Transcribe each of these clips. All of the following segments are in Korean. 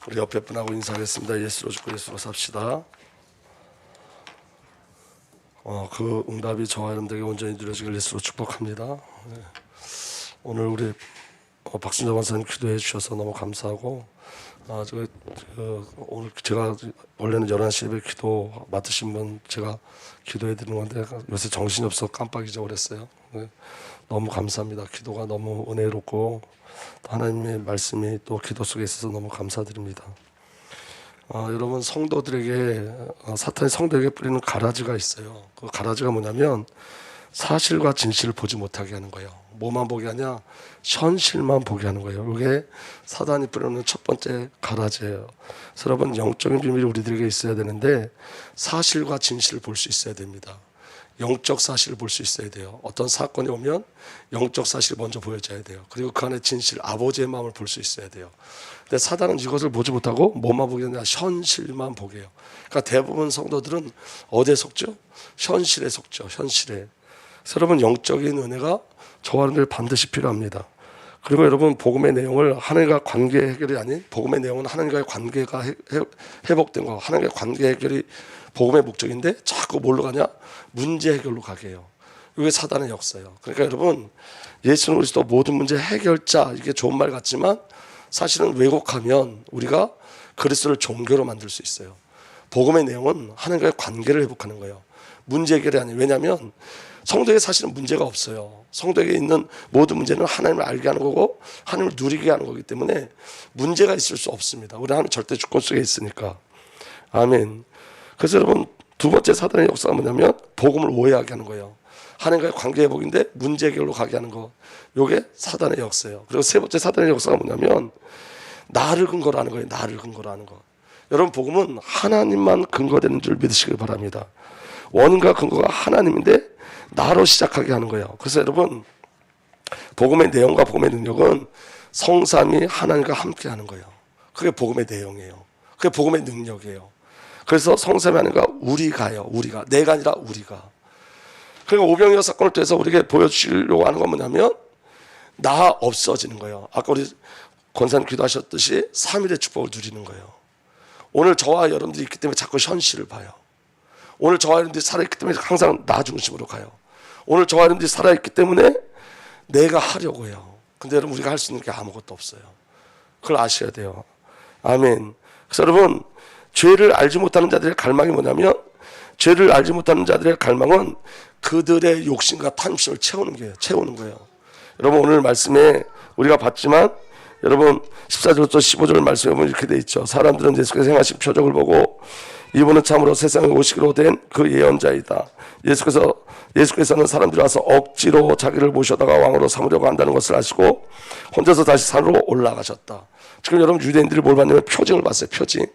우리 옆에 분하고 인사하겠습니다. 예수로 죽고 예수로 삽시다. 그 응답이 저와 여러분들에게 온전히 누려지길 예수로 축복합니다. 네. 오늘 우리 박순자 권사님 기도해 주셔서 너무 감사하고, 오늘 제가 원래는 11시 예배 기도 맡으신 분 제가 기도해 드리는 건데 요새 정신이 없어 깜빡 잊어버렸어요. 네. 너무 감사합니다. 기도가 너무 은혜롭고 하나님의 말씀이 또 기도 속에 있어서 너무 감사드립니다. 여러분, 성도들에게 사탄이 성도에게 뿌리는 가라지가 있어요. 그 가라지가 뭐냐면 사실과 진실을 보지 못하게 하는 거예요. 뭐만 보게 하냐? 현실만 보게 하는 거예요. 이게 사단이 뿌리는 첫 번째 가라지예요. 그래서 여러분, 영적인 비밀이 우리들에게 있어야 되는데 사실과 진실을 볼 수 있어야 됩니다. 영적 사실을 볼 수 있어야 돼요. 어떤 사건이 오면 영적 사실이 먼저 보여져야 돼요. 그리고 그 안에 진실, 아버지의 마음을 볼 수 있어야 돼요. 근데 사단은 이것을 보지 못하고 뭐만 보게 하냐? 현실만 보게 해요. 그러니까 대부분 성도들은 어디에 속죠? 현실에 속죠. 현실에. 그래서 여러분, 영적인 은혜가 저와 여러분들 반드시 필요합니다. 그리고 여러분, 복음의 내용을 하나님과 관계 해결이 아닌, 복음의 내용은 하나님과의 관계가 회복된 거, 하나님과의 관계 해결이 복음의 목적인데 자꾸 뭘로 가냐? 문제 해결로 가게 해요. 이게 사단의 역사예요. 그러니까 여러분, 예수는 그리스도 모든 문제 해결자, 이게 좋은 말 같지만 사실은 왜곡하면 우리가 그리스도를 종교로 만들 수 있어요. 복음의 내용은 하나님과의 관계를 회복하는 거예요. 문제 해결이 아니에요. 왜냐하면 성도에게 사실은 문제가 없어요. 성도에게 있는 모든 문제는 하나님을 알게 하는 거고 하나님을 누리게 하는 거기 때문에 문제가 있을 수 없습니다. 우리 하나님 절대 주권 속에 있으니까. 아멘. 그래서 여러분, 두 번째 사단의 역사가 뭐냐면 복음을 오해하게 하는 거예요. 하나님과의 관계 회복인데 문제 해결로 가게 하는 거. 이게 사단의 역사예요. 그리고 세 번째 사단의 역사가 뭐냐면 나를 근거로 하는 거예요. 나를 근거로 하는 거. 여러분, 복음은 하나님만 근거되는 줄 믿으시길 바랍니다. 원인과 근거가 하나님인데 나로 시작하게 하는 거예요. 그래서 여러분, 복음의 내용과 복음의 능력은 성삼위 하나님과 함께 하는 거예요. 그게 복음의 내용이에요. 그게 복음의 능력이에요. 그래서 성삼위 하나님과 우리가요. 우리가. 내가 아니라 우리가. 그러니까 오병이어 사건을 통해서 우리에게 보여주시려고 하는 건 뭐냐면 나 없어지는 거예요. 아까 우리 권사님 기도하셨듯이 3일의 축복을 누리는 거예요. 오늘 저와 여러분들이 있기 때문에 자꾸 현실을 봐요. 오늘 저와 여러분들이 살아있기 때문에 항상 나 중심으로 가요. 오늘 저와 여러분들이 살아있기 때문에 내가 하려고 해요. 근데 여러분, 우리가 할 수 있는 게 아무것도 없어요. 그걸 아셔야 돼요. 아멘. 그래서 여러분, 죄를 알지 못하는 자들의 갈망이 뭐냐면 죄를 알지 못하는 자들의 갈망은 그들의 욕심과 탐심을 채우는 거예요. 여러분, 오늘 말씀에 우리가 봤지만 여러분 14절부터 15절 말씀에 보면 이렇게 돼 있죠. 사람들은 예수께서 행하신 표적을 보고 이분은 참으로 세상에 오시기로 된 그 예언자이다. 예수께서는 사람들이 와서 억지로 자기를 모셔다가 왕으로 삼으려고 한다는 것을 아시고 혼자서 다시 산으로 올라가셨다. 지금 여러분, 유대인들이 뭘 봤냐면 표징을 봤어요. 표징.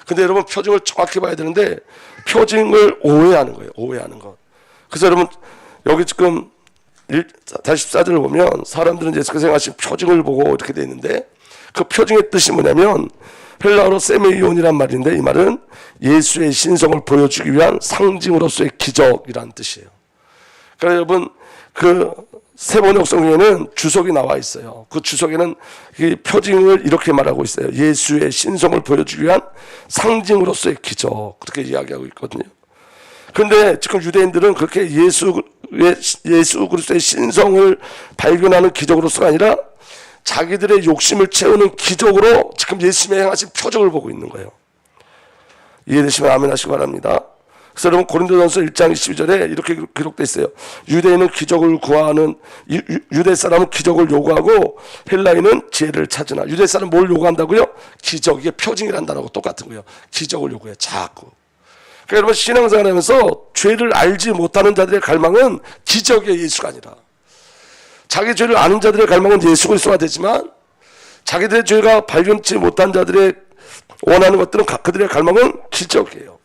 근데 여러분, 표징을 정확히 봐야 되는데 표징을 오해하는 거예요. 오해하는 것. 그래서 여러분, 여기 지금 다시 14절을 보면 사람들은 예수께서 행하신 표징을 보고 이렇게 돼 있는데 그 표징의 뜻이 뭐냐면 헬라어로 세메이온이란 말인데 이 말은 예수의 신성을 보여주기 위한 상징으로서의 기적이라는 뜻이에요. 그러니까 여러분, 그 세 번역 성경에는 주석이 나와 있어요. 그 주석에는 이 표징을 이렇게 말하고 있어요. 예수의 신성을 보여주기 위한 상징으로서의 기적, 그렇게 이야기하고 있거든요. 그런데 지금 유대인들은 그렇게 예수 그리스도의 신성을 발견하는 기적으로서가 아니라 자기들의 욕심을 채우는 기적으로 지금 예수님의 행하신 표적을 보고 있는 거예요. 이해되시면 아멘 하시기 바랍니다. 그래서 여러분, 고린도전서 1장 12절에 이렇게 기록되어 있어요. 유대인은 기적을 구하는, 유대 사람은 기적을 요구하고 헬라인은 지혜를 찾으나. 유대 사람은 뭘 요구한다고요? 기적. 이게 표징이란 단어하고 똑같은 거예요. 기적을 요구해요. 자꾸. 그러니까 여러분, 신앙생활 하면서 죄를 알지 못하는 자들의 갈망은 기적의 예수가 아니라 자기 죄를 아는 자들의 갈망은 예수 그리스도가 되지만 자기들의 죄가 발견치 못한 자들의 원하는 것들은 그들의 갈망은 기적이에요.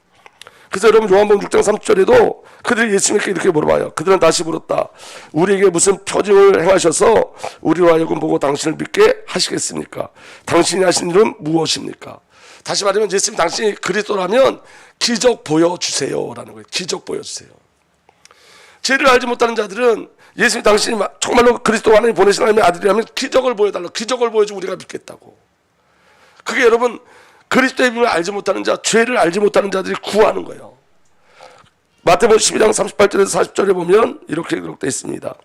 그래서 여러분, 요한복음 6장 30절에도 그들이 예수님께 이렇게 물어봐요. 그들은 다시 물었다. 우리에게 무슨 표징을 행하셔서 우리로 하여금 보고 당신을 믿게 하시겠습니까? 당신이 하신 일은 무엇입니까? 다시 말하면 예수님, 당신이 그리스도라면 기적 보여주세요라는 거예요. 기적 보여주세요. 죄를 알지 못하는 자들은 예수님, 당신이 정말로 그리스도 하나님 보내신 하나님의 아들이라면 기적을 보여달라고, 기적을 보여주고 우리가 믿겠다고. 그게 여러분 그리스도의 비밀을 알지 못하는 자, 죄를 알지 못하는 자들이 구하는 거예요. 마태복음 12장 38절에서 40절에 보면 이렇게 기록되어 있습니다.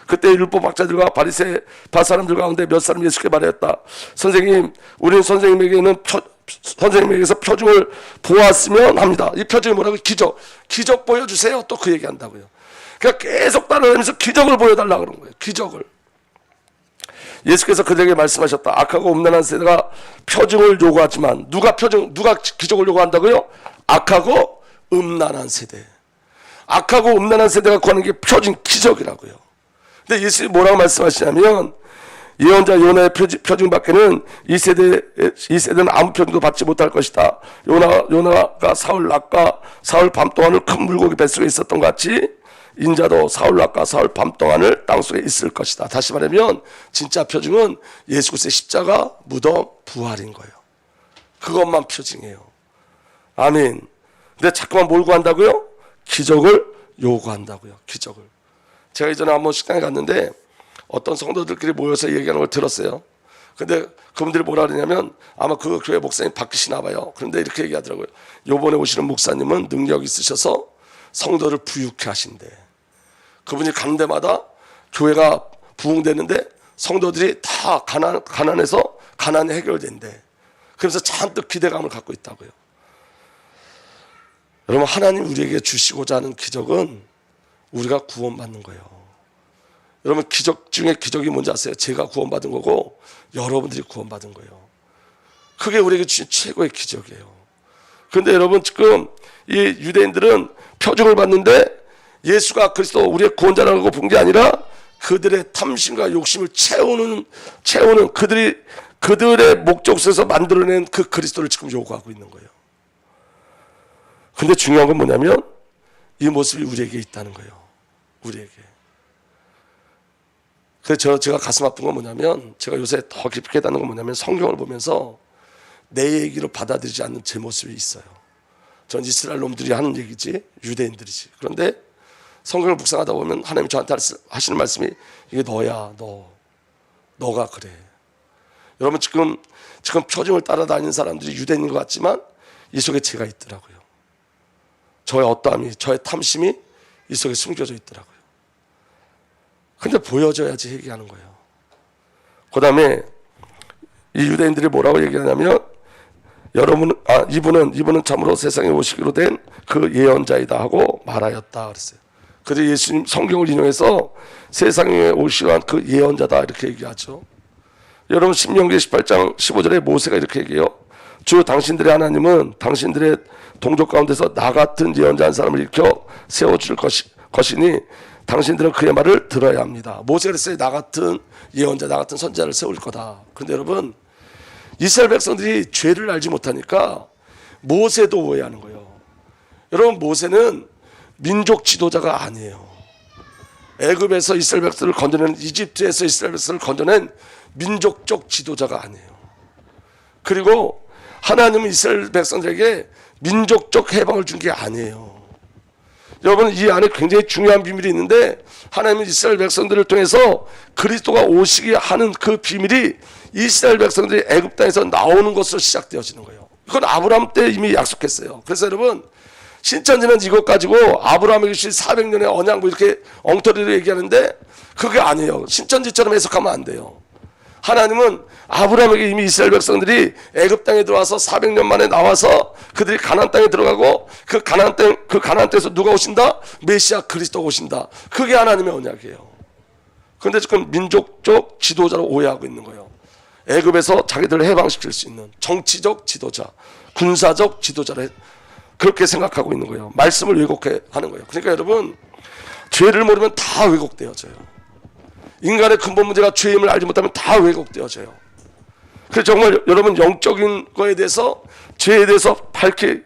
그때 율법 학자들과 바리새파 사람들 가운데 몇 사람이 예수께 말하였다. 선생님, 우리는 선생님에게서 표징을 보았으면 합니다. 이 표징이 뭐라고? 기적 보여주세요. 또 그 얘기한다고요. 그러니까 계속 따라다니면서 기적을 보여달라 그런 거예요. 기적을. 예수께서 그들에게 말씀하셨다. 악하고 음란한 세대가 표징을 요구하지만 누가 기적을 요구한다고요? 악하고 음란한 세대. 악하고 음란한 세대가 구하는 게 표징, 기적이라고요. 근데 예수님이 뭐라고 말씀하시냐면 예언자 요나의 표징 밖에는 이 세대는 아무 표징도 받지 못할 것이다. 요나가 사흘 낮과 사흘 밤 동안을 큰 물고기 뱃속에 있었던 것 같이 인자도 사흘 낮과 사흘 밤 동안을 땅속에 있을 것이다. 다시 말하면 진짜 표징은 예수 그리스도의 십자가, 무덤, 부활인 거예요. 그것만 표징이에요. 아멘. 근데 자꾸만 뭘 구한다고요? 기적을 요구한다고요. 기적을. 제가 이전에 한번 식당에 갔는데 어떤 성도들끼리 모여서 얘기하는 걸 들었어요. 근데 그분들이 뭐라 그러냐면 아마 그 교회 목사님 바뀌시나 봐요. 그런데 이렇게 얘기하더라고요. 요번에 오시는 목사님은 능력 있으셔서 성도를 부유케 하신대. 그분이 가는 데마다 교회가 부흥되는데 성도들이 다 가난해서 가난이 해결된대. 그래서 잔뜩 기대감을 갖고 있다고요. 여러분, 하나님 우리에게 주시고자 하는 기적은 우리가 구원받는 거예요. 여러분, 기적 중에 기적이 뭔지 아세요? 제가 구원받은 거고 여러분들이 구원받은 거예요. 그게 우리에게 주신 최고의 기적이에요. 그런데 여러분, 지금 이 유대인들은 표징을 받는데 예수가 그리스도 우리의 구원자라고 본 게 아니라 그들의 탐심과 욕심을 채우는 그들의 목적에서 만들어낸 그 그리스도를 지금 요구하고 있는 거예요. 근데 중요한 건 뭐냐면 이 모습이 우리에게 있다는 거예요. 우리에게. 그래서 제가 가슴 아픈 건 뭐냐면 제가 요새 더 깊게 깨닫는 건 뭐냐면 성경을 보면서 내 얘기로 받아들이지 않는 제 모습이 있어요. 전 이스라엘 놈들이 하는 얘기지 유대인들이지. 그런데 성경을 묵상하다 보면 하나님이 저한테 하시는 말씀이 이게 너야. 너가 그래. 여러분, 지금 표징을 따라다니는 사람들이 유대인인 것 같지만 이 속에 제가 있더라고요. 저의 어떠함이, 저의 탐심이 이 속에 숨겨져 있더라고요. 근데 보여줘야지 얘기하는 거예요. 그 다음에 이 유대인들이 뭐라고 얘기하냐면 이분은 참으로 세상에 오시기로 된 그 예언자이다 하고 말하였다 그랬어요. 그래서 예수님 성경을 인용해서 세상에 오시기로 한 그 예언자다 이렇게 얘기하죠. 여러분, 신명기 18장 15절에 모세가 이렇게 얘기해요. 주 당신들의 하나님은 당신들의 동족 가운데서 나 같은 예언자 한 사람을 일으켜 세워줄 것이니 당신들은 그의 말을 들어야 합니다. 모세가 그랬어요. 나 같은 예언자, 나 같은 선지자를 세울 거다. 그런데 여러분, 이스라엘 백성들이 죄를 알지 못하니까 모세도 오해하는 거예요. 여러분, 모세는 민족 지도자가 아니에요. 애굽에서 이스라엘 백성을 건져낸, 이집트에서 이스라엘 백성을 건져낸 민족적 지도자가 아니에요. 그리고 하나님은 이스라엘 백성들에게 민족적 해방을 준 게 아니에요. 여러분, 이 안에 굉장히 중요한 비밀이 있는데 하나님은 이스라엘 백성들을 통해서 그리스도가 오시게 하는 그 비밀이 이스라엘 백성들이 애굽 땅에서 나오는 것으로 시작되어지는 거예요. 이건 아브라함 때 이미 약속했어요. 그래서 여러분, 신천지는 이것 가지고 아브라함에게 주신 400년의 언약 뭐 이렇게 엉터리로 얘기하는데 그게 아니에요. 신천지처럼 해석하면 안 돼요. 하나님은 아브라함에게 이미 이스라엘 백성들이 애굽 땅에 들어와서 400년 만에 나와서 그들이 가나안 땅에 들어가고 그 가나안 땅에서 누가 오신다? 메시아 그리스도가 오신다. 그게 하나님의 언약이에요. 그런데 지금 민족적 지도자로 오해하고 있는 거예요. 애굽에서 자기들을 해방시킬 수 있는 정치적 지도자, 군사적 지도자를 그렇게 생각하고 있는 거예요. 말씀을 왜곡하는 거예요. 그러니까 여러분, 죄를 모르면 다 왜곡되어져요. 인간의 근본 문제가 죄임을 알지 못하면 다 왜곡되어져요. 그래서 정말 여러분, 영적인 거에 대해서, 죄에 대해서 밝게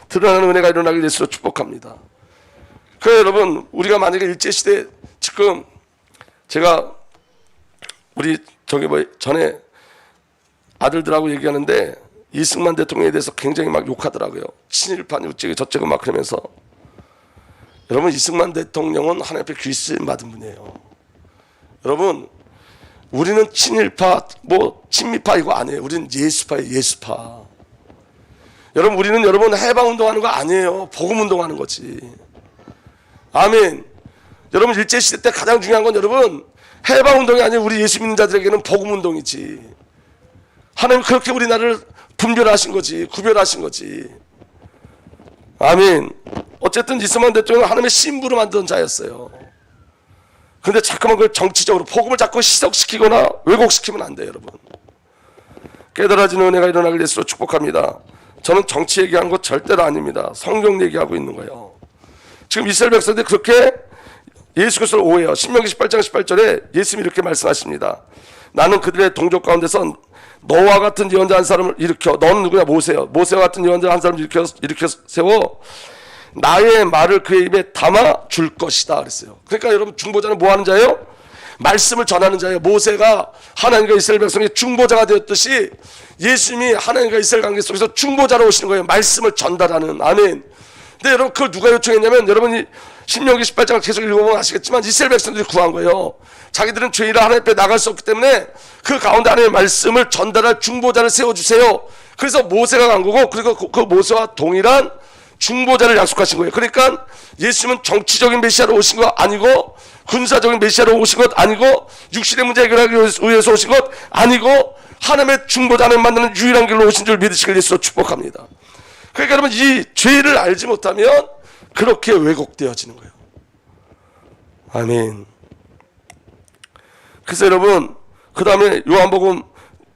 드러나는 은혜가 일어나길 예수로 축복합니다. 그래서 여러분, 우리가 만약에 일제시대, 지금 제가 우리 전에 아들들하고 얘기하는데 이승만 대통령에 대해서 굉장히 막 욕하더라고요. 친일파 우찌개 저찌개 막 그러면서. 여러분, 이승만 대통령은 하나님 앞에 귀 쓰임 받은 분이에요. 여러분, 우리는 친일파, 친미파 이거 아니에요. 우리는 예수파예요. 예수파. 여러분, 우리는 해방운동하는 거 아니에요. 복음운동하는 거지. 아멘. 여러분, 일제시대 때 가장 중요한 건 여러분 해방운동이 아니라 우리 예수 믿는 자들에게는 복음운동이지. 하나님 그렇게 우리나라를 분별하신 거지. 구별하신 거지. 아멘. 어쨌든 이스만 대통령은 하나님의 신부로 만든 자였어요. 근데 자꾸만 그걸 정치적으로 복음을 자꾸 희석시키거나 왜곡시키면 안 돼요. 여러분, 깨달아지는 은혜가 일어나길 예수로 축복합니다. 저는 정치 얘기하는 거 절대로 아닙니다. 성경 얘기하고 있는 거예요. 지금 이스라엘 백성들이 그렇게 예수 그리스도를 오해해요. 신명기 18장 18절에 예수님이 이렇게 말씀하십니다. 나는 그들의 동족 가운데서 너와 같은 예언자 한 사람을 일으켜, 너는 누구냐? 모세요. 모세와 같은 예언자 한 사람을 일으켜 세워 나의 말을 그의 입에 담아 줄 것이다 그랬어요. 그러니까 여러분, 중보자는 뭐 하는 자예요? 말씀을 전하는 자예요. 모세가 하나님과 이스라엘 백성의 중보자가 되었듯이 예수님이 하나님과 이스라엘 관계 속에서 중보자로 오시는 거예요. 말씀을 전달하는. 아멘. 근데 여러분, 그걸 누가 요청했냐면, 여러분이 신명기 18장을 계속 읽어보면 아시겠지만 이스라엘 백성들이 구한 거예요. 자기들은 죄인이라 하나님 앞에 나갈 수 없기 때문에 그 가운데 하나님의 말씀을 전달할 중보자를 세워주세요. 그래서 모세가 간 거고, 그리고 그 모세와 동일한 중보자를 약속하신 거예요. 그러니까 예수님은 정치적인 메시아로 오신 것 아니고, 군사적인 메시아로 오신 것 아니고, 육신의 문제 해결하기 위해서 오신 것 아니고, 하나님의 중보자를 만드는 유일한 길로 오신 줄 믿으시길 예수로 축복합니다. 그러니까 여러분, 이 죄를 알지 못하면 그렇게 왜곡되어지는 거예요. 아멘. 그래서 여러분, 그 다음에 요한복음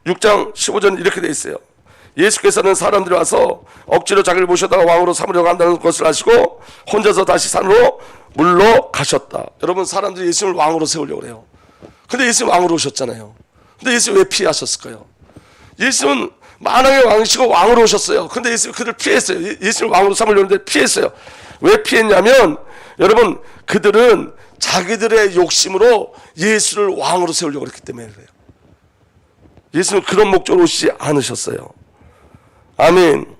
6장 15절 이렇게 돼 있어요. 예수께서는 사람들이 와서 억지로 자기를 모셔다가 왕으로 삼으려고 한다는 것을 아시고 혼자서 다시 산으로 물러가셨다. 여러분, 사람들이 예수님을 왕으로 세우려고 그래요. 근데 예수님 왕으로 오셨잖아요. 근데 예수님 왜 피하셨을까요? 예수님은 만왕의 왕이시고 왕으로 오셨어요. 근데 예수님 그들 피했어요. 예수님을 왕으로 삼으려는데 피했어요. 왜 피했냐면, 여러분, 그들은 자기들의 욕심으로 예수를 왕으로 세우려고 했기 때문에 그래요. 예수는 그런 목적으로 오시지 않으셨어요. 아멘.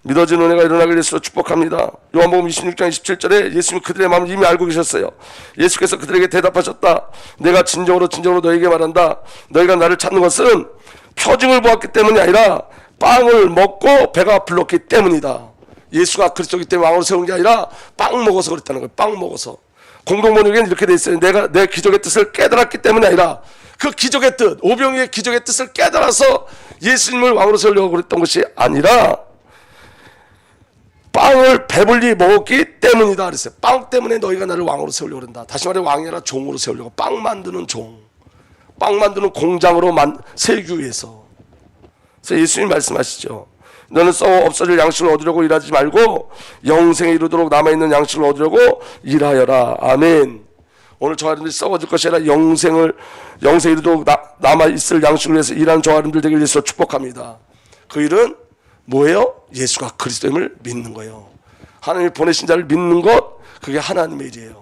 믿어지는 은혜가 일어나길 예수로 축복합니다. 요한복음 26장 27절에 예수님이 그들의 마음을 이미 알고 계셨어요. 예수께서 그들에게 대답하셨다. 내가 진정으로 너희에게 말한다. 너희가 나를 찾는 것은 표징을 보았기 때문이 아니라 빵을 먹고 배가 불렀기 때문이다. 예수가 그리스도이기 때문에 왕으로 세운 게 아니라 빵 먹어서 그랬다는 거예요. 빵 먹어서. 공동번역에는 이렇게 돼 있어요. 내가 내 기적의 뜻을 깨달았기 때문이 아니라, 그 기적의 뜻, 오병이의 기적의 뜻을 깨달아서 예수님을 왕으로 세우려고 그랬던 것이 아니라 빵을 배불리 먹었기 때문이다 그랬어요. 빵 때문에 너희가 나를 왕으로 세우려고 그런다. 다시 말해, 왕이 아니라 종으로 세우려고. 빵 만드는 종, 빵 만드는 공장으로 세우기 위해서. 그래서 예수님 말씀하시죠. 너는 썩어 없어질 양식을 얻으려고 일하지 말고 영생에 이르도록 남아있는 양식을 얻으려고 일하여라. 아멘. 오늘 저 아름들이 썩어질 것이 아니라 영생에 이르도록 남아있을 양식을 위해서 일하는 저 아름들 되길 예수로 축복합니다. 그 일은 뭐예요? 예수가 그리스도임을 믿는 거예요. 하나님이 보내신 자를 믿는 것, 그게 하나님의 일이에요.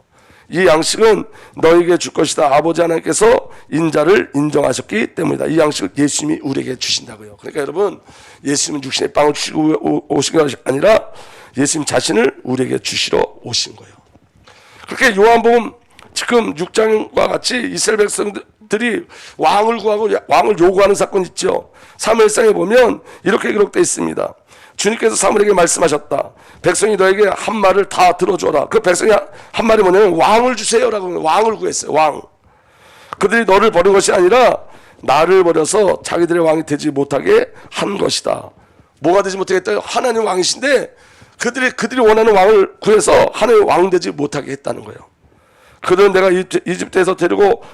이 양식은 너에게 줄 것이다. 아버지 하나님께서 인자를 인정하셨기 때문이다. 이 양식을 예수님이 우리에게 주신다고요. 그러니까 여러분, 예수님은 육신의 빵을 주시고 오신 것이 아니라 예수님 자신을 우리에게 주시러 오신 거예요. 그렇게 요한복음 지금 6장과 같이 이스라엘 백성들이 왕을 구하고 왕을 요구하는 사건 있죠. 사무엘상에 보면 이렇게 기록되어 있습니다. 주님께서 사무엘에게 말씀하셨다. 백성이 너에게 한 말을 다 들어줘라. 그 백성이 한 말이 뭐냐면 왕을 주세요라고. 왕을 구했어요. 왕. 그들이 너를 버린 것이 아니라 나를 버려서 자기들의 왕이 되지 못하게 한 것이다. 뭐가 되지 못하게 했다? 하나님 왕이신데 그들이 원하는 왕을 구해서 하나님 왕 되지 못하게 했다는 거예요. 그들은 내가 이집트에서 데리고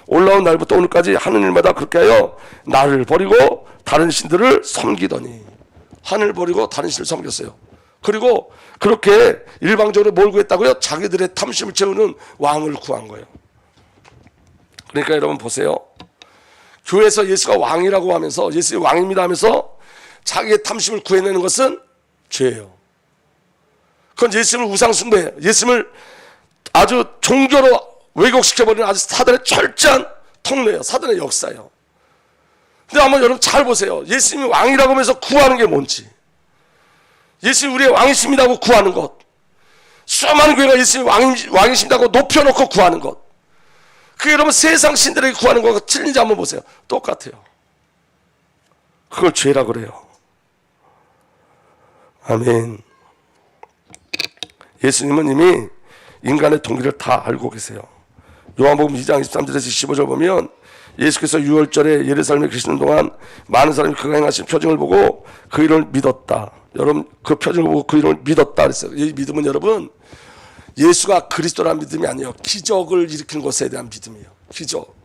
올라온 날부터 오늘까지 하는 일마다 그렇게 하여 나를 버리고 다른 신들을 섬기더니. 하늘 버리고 다른 신을 섬겼어요. 그리고 그렇게 일방적으로 뭘 구했다고요? 자기들의 탐심을 채우는 왕을 구한 거예요. 그러니까 여러분 보세요. 교회에서 예수가 왕이라고 하면서 예수가 왕입니다 하면서 자기의 탐심을 구해내는 것은 죄예요. 그건 예수님을 우상숭배해요. 예수님을 아주 종교로 왜곡시켜버리는 아주 사단의 철저한 통로예요. 사단의 역사예요. 근데 한번 여러분 잘 보세요. 예수님이 왕이라고 하면서 구하는 게 뭔지. 예수님이 우리의 왕이십니다고 구하는 것. 수많은 교회가 예수님이 왕이십니다고 높여놓고 구하는 것. 그게 여러분 세상 신들에게 구하는 거가 틀린지 한번 보세요. 똑같아요. 그걸 죄라고 그래요. 아멘. 예수님은 이미 인간의 동기를 다 알고 계세요. 요한복음 2장 23절에서 15절 보면 예수께서 유월절에 예루살렘에 계시는 동안 많은 사람이 그가 행하신 표징을 보고 그 이름을 믿었다. 여러분 그 표징을 보고 그 이름을 믿었다 그랬어요. 이 믿음은 여러분 예수가 그리스도라는 믿음이 아니에요. 기적을 일으키는 것에 대한 믿음이에요. 기적.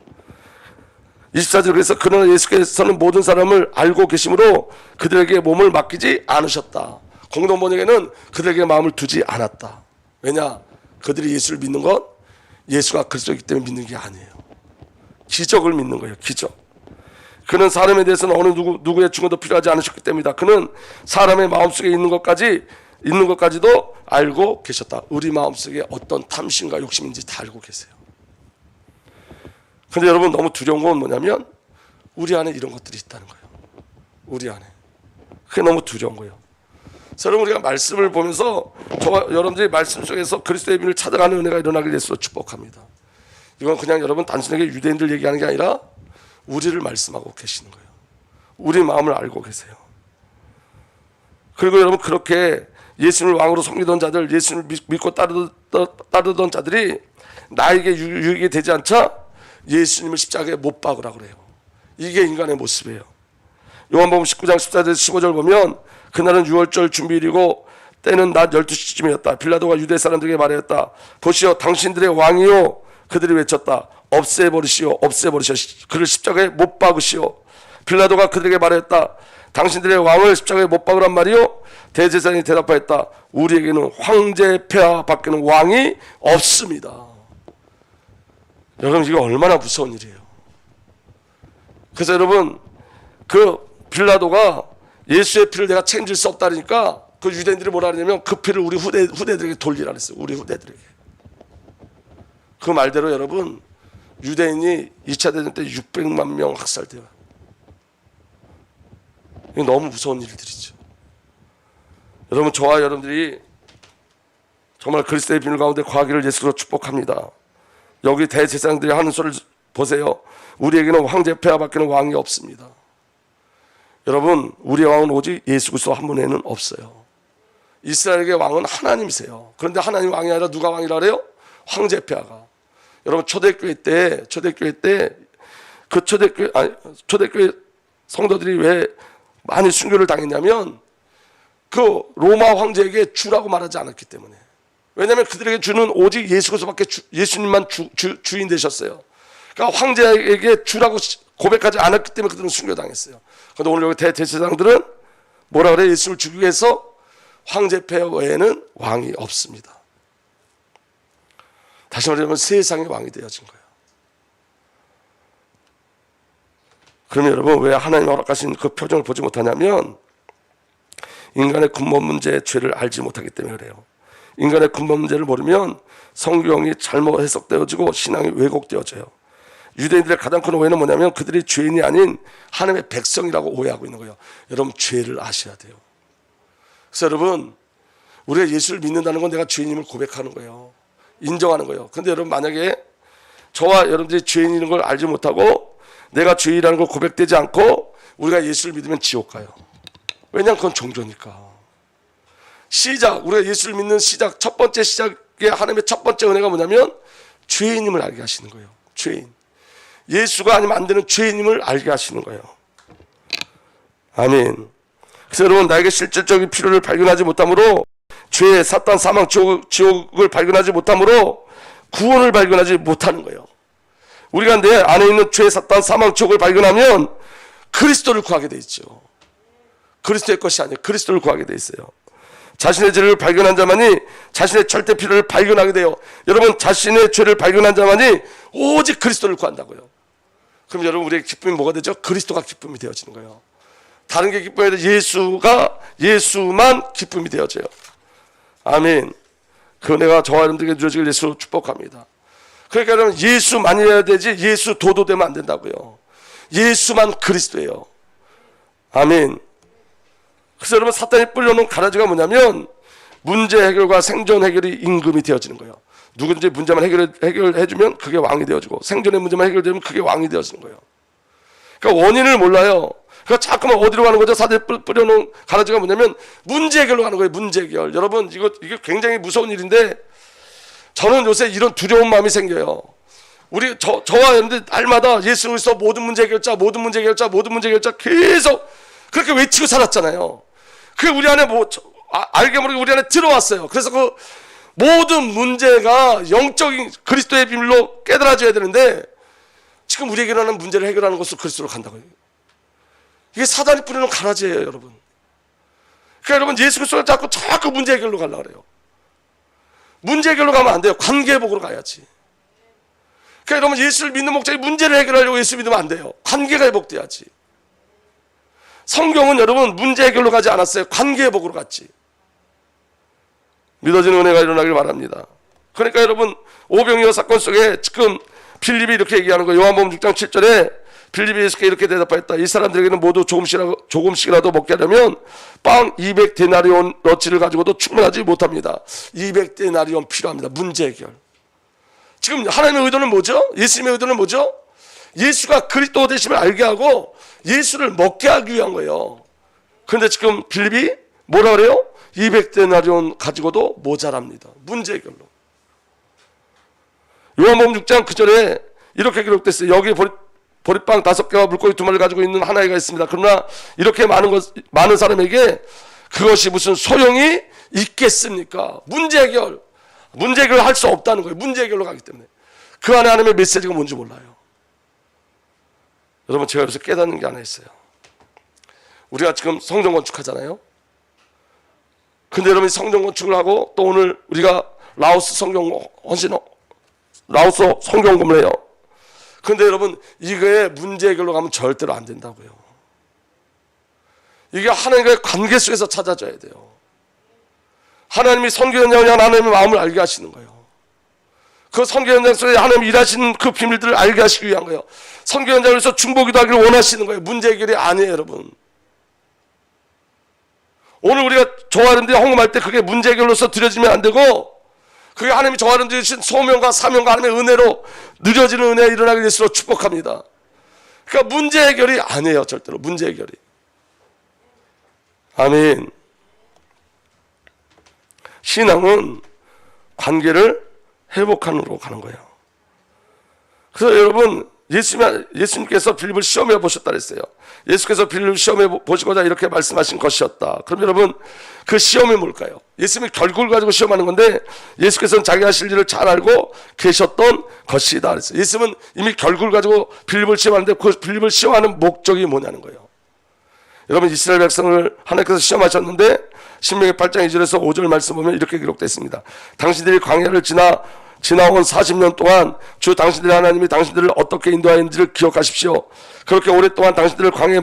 24절 그래서 그러나 예수께서는 모든 사람을 알고 계심으로 그들에게 몸을 맡기지 않으셨다. 공동 번역에는 그들에게 마음을 두지 않았다. 왜냐? 그들이 예수를 믿는 건 예수가 그리스도이기 때문에 믿는 게 아니에요. 기적을 믿는 거예요. 기적. 그는 사람에 대해서는 어느 누구의 증언도 필요하지 않으셨기 때문이다. 그는 사람의 마음속에 있는 것까지도 알고 계셨다. 우리 마음속에 어떤 탐심과 욕심인지 다 알고 계세요. 근데 여러분 너무 두려운 건 뭐냐면 우리 안에 이런 것들이 있다는 거예요. 우리 안에. 그게 너무 두려운 거예요. 그래서 여러분 우리가 말씀을 보면서 저와 여러분들이 말씀 속에서 그리스도의 빛을 찾아가는 은혜가 일어나길 예수로 축복합니다. 이건 그냥 여러분 단순하게 유대인들 얘기하는 게 아니라 우리를 말씀하고 계시는 거예요. 우리 마음을 알고 계세요. 그리고 여러분 그렇게 예수님을 왕으로 섬기던 자들, 예수님을 믿고 따르던 자들이 나에게 유익이 되지 않자 예수님을 십자가에 못 박으라고 그래요. 이게 인간의 모습이에요. 요한복음 19장 14절에서 15절 보면 그날은 유월절 준비일이고 때는 낮 12시쯤이었다. 빌라도가 유대 사람들에게 말하였다. 보시오 당신들의 왕이요. 그들이 외쳤다. 없애버리시오. 없애버리시오. 그를 십자가에 못 박으시오. 빌라도가 그들에게 말하였다. 당신들의 왕을 십자가에 못 박으란 말이요. 대제사장이 대답하였다. 우리에게는 황제 폐하 밖에는 왕이 없습니다. 여러분 이거 얼마나 무서운 일이에요. 그래서 여러분 그 빌라도가 예수의 피를 내가 책임질 수 없다니까 그 유대인들이 뭐라 하냐면 그 피를 우리 후대들에게 돌리라 그랬어요. 우리 후대들에게. 그 말대로 여러분 유대인이 2차 대전 때 600만 명 학살돼요. 이게 너무 무서운 일들이죠. 여러분 저와 여러분들이 정말 그리스도의 비밀 가운데 거하기를 예수로 축복합니다. 여기 대제사장들이 하는 소리를 보세요. 우리에게는 황제 폐하 밖에는 왕이 없습니다. 여러분 우리의 왕은 오직 예수 그리스도 한 분에는 없어요. 이스라엘의 왕은 하나님이세요. 그런데 하나님 왕이 아니라 누가 왕이라 그래요? 황제 폐하가. 여러분 초대교회 때 그 초대교회 성도들이 왜 많이 순교를 당했냐면 그 로마 황제에게 주라고 말하지 않았기 때문에. 왜냐하면 그들에게 주는 오직 예수 그리스도밖에 예수님만 주인 되셨어요. 그러니까 황제에게 주라고 고백하지 않았기 때문에 그들은 순교당했어요. 그런데 오늘 여기 대제사장들은 뭐라 그래? 예수를 죽이기 위해서 황제 폐하 외에는 왕이 없습니다. 다시 말하면 세상의 왕이 되어진 거예요. 그러면 여러분 왜 하나님 허락하신 그 표정을 보지 못하냐면 인간의 근본 문제의 죄를 알지 못하기 때문에 그래요. 인간의 근본 문제를 모르면 성경이 잘못 해석되어지고 신앙이 왜곡되어져요. 유대인들의 가장 큰 오해는 뭐냐면 그들이 죄인이 아닌 하나님의 백성이라고 오해하고 있는 거예요. 여러분 죄를 아셔야 돼요. 그래서 여러분 우리가 예수를 믿는다는 건 내가 죄인임을 고백하는 거예요. 인정하는 거예요. 그런데 여러분 만약에 저와 여러분들이 죄인인 걸 알지 못하고 내가 죄인이라는 걸 고백되지 않고 우리가 예수를 믿으면 지옥 가요. 왜냐하면 그건 종교니까. 우리가 예수를 믿는 첫 번째 시작의 하나님의 첫 번째 은혜가 뭐냐면 죄인임을 알게 하시는 거예요. 죄인. 예수가 아니면 안 되는 죄인임을 알게 하시는 거예요. 아멘. 그래서 여러분 나에게 실질적인 필요를 발견하지 못함으로 죄, 사탄, 사망, 지옥을 발견하지 못함으로 구원을 발견하지 못하는 거예요. 우리가 내 안에 있는 죄, 사탄, 사망, 지옥을 발견하면 그리스도를 구하게 돼 있죠. 그리스도의 것이 아니에요. 그리스도를 구하게 돼 있어요. 자신의 죄를 발견한 자만이 자신의 절대 필요를 발견하게 돼요. 여러분 자신의 죄를 발견한 자만이 오직 그리스도를 구한다고요. 그럼 여러분 우리의 기쁨이 뭐가 되죠? 그리스도가 기쁨이 되어지는 거예요. 다른 게 기쁨이 아니라 예수만 기쁨이 되어져요. 아멘. 그 은혜가 저와 여러분들에게 누려지길 예수로 축복합니다. 그러니까 여러분 예수만 해야 되지 예수 도도되면 안 된다고요. 예수만 그리스도예요. 아멘. 그래서 여러분 사탄이 뿌려놓은 가라지가 뭐냐면 문제 해결과 생존 해결이 임금이 되어지는 거예요. 누군지 문제만 해결해주면 그게 왕이 되어지고, 생존의 문제만 해결되면 그게 왕이 되어지는 거예요. 그러니까 원인을 몰라요. 그러니까 자꾸만 어디로 가는 거죠? 사대에 뿌려놓은 가라지가 뭐냐면 문제 해결로 가는 거예요. 문제 해결. 여러분 이게 굉장히 무서운 일인데, 저는 요새 이런 두려운 마음이 생겨요. 저와 여러분들 날마다 예수 그리스도 모든 문제 해결자, 모든 문제 해결자, 모든 문제 해결자 계속 그렇게 외치고 살았잖아요. 그게 우리 안에 알게 모르게 우리 안에 들어왔어요. 그래서 그 모든 문제가 영적인 그리스도의 비밀로 깨달아져야 되는데, 지금 우리에게 일어나는 문제를 해결하는 것으로 그리스도로 간다고요. 이게 사단이 뿌리는 가라지예요, 여러분. 그러니까 여러분 예수 그리스도를 자꾸 문제 해결로 가려고 그래요. 문제 해결로 가면 안 돼요. 관계 회복으로 가야지. 그러니까 여러분 예수를 믿는 목적이 문제를 해결하려고 예수 믿으면 안 돼요. 관계가 회복돼야지. 성경은 여러분 문제 해결로 가지 않았어요. 관계 회복으로 갔지. 믿어지는 은혜가 일어나길 바랍니다. 그러니까 여러분 오병이어 사건 속에 지금 빌립이 이렇게 얘기하는 거예요. 요한복음 6장 7절에 빌립이 예수께 이렇게 대답하였다. 이 사람들에게는 모두 조금씩이라도 먹게 하려면 빵 200데나리온어치를 가지고도 충분하지 못합니다. 200데나리온 필요합니다. 문제 해결. 지금 하나님의 의도는 뭐죠? 예수님의 의도는 뭐죠? 예수가 그리스도 되심을 알게 하고 예수를 먹게 하기 위한 거예요. 그런데 지금 빌립이 뭐라 그래요? 200데나리온 가지고도 모자랍니다. 문제 해결로. 요한복음 6장 9절에 이렇게 기록됐어요. 여기 보리빵 5개와 물고기 2마리를 가지고 있는 한 아이가 있습니다. 그러나 이렇게 많은 사람에게 그것이 무슨 소용이 있겠습니까? 문제 해결을 할 수 없다는 거예요. 문제 해결로 가기 때문에. 그 안에 하나님의 메시지가 뭔지 몰라요. 여러분 제가 여기서 깨닫는 게 하나 있어요. 우리가 지금 성전 건축하잖아요. 근데 여러분이 성전 건축을 하고 또 오늘 우리가 라오스 성경 건물을 해요. 근데 여러분 이거에 문제 해결로 가면 절대로 안 된다고요. 이게 하나님과의 관계 속에서 찾아져야 돼요. 하나님이 선교 현장을 향한 하나님의 마음을 알게 하시는 거예요. 그 선교 현장 속에 하나님이 일하시는 그 비밀들을 알게 하시기 위한 거예요. 선교 현장에서 중보기도 하기를 원하시는 거예요. 문제 해결이 아니에요, 여러분. 오늘 우리가 저하는데 헌금할 때 그게 문제 해결로서 드려지면 안 되고, 그게 하나님이 저하는 데 주신 소명과 사명과 하나님의 은혜로 누려지는 은혜가 일어나게 될수록 축복합니다. 그러니까 문제 해결이 아니에요, 절대로. 문제 해결이. 아멘. 신앙은 관계를 회복하는으로 가는 거예요. 그래서 여러분 예수님께서 빌립을 시험해 보셨다 그랬어요. 예수께서 빌립을 시험해 보시고자 이렇게 말씀하신 것이었다. 그럼 여러분 그 시험이 뭘까요? 예수님이 결국을 가지고 시험하는 건데, 예수께서는 자기가 하실 일을 잘 알고 계셨던 것이다 그랬어요. 예수님은 이미 결국을 가지고 빌립을 시험하는데 그 빌립을 시험하는 목적이 뭐냐는 거예요. 여러분 이스라엘 백성을 하나님께서 시험하셨는데 신명기 8장 2절에서 5절 말씀 보면 이렇게 기록됐습니다. 당신들이 광야를 지나온 40년 동안 주 당신들의 하나님이 당신들을 어떻게 인도하였는지를 기억하십시오. 그렇게 오랫동안 당신들을 광야에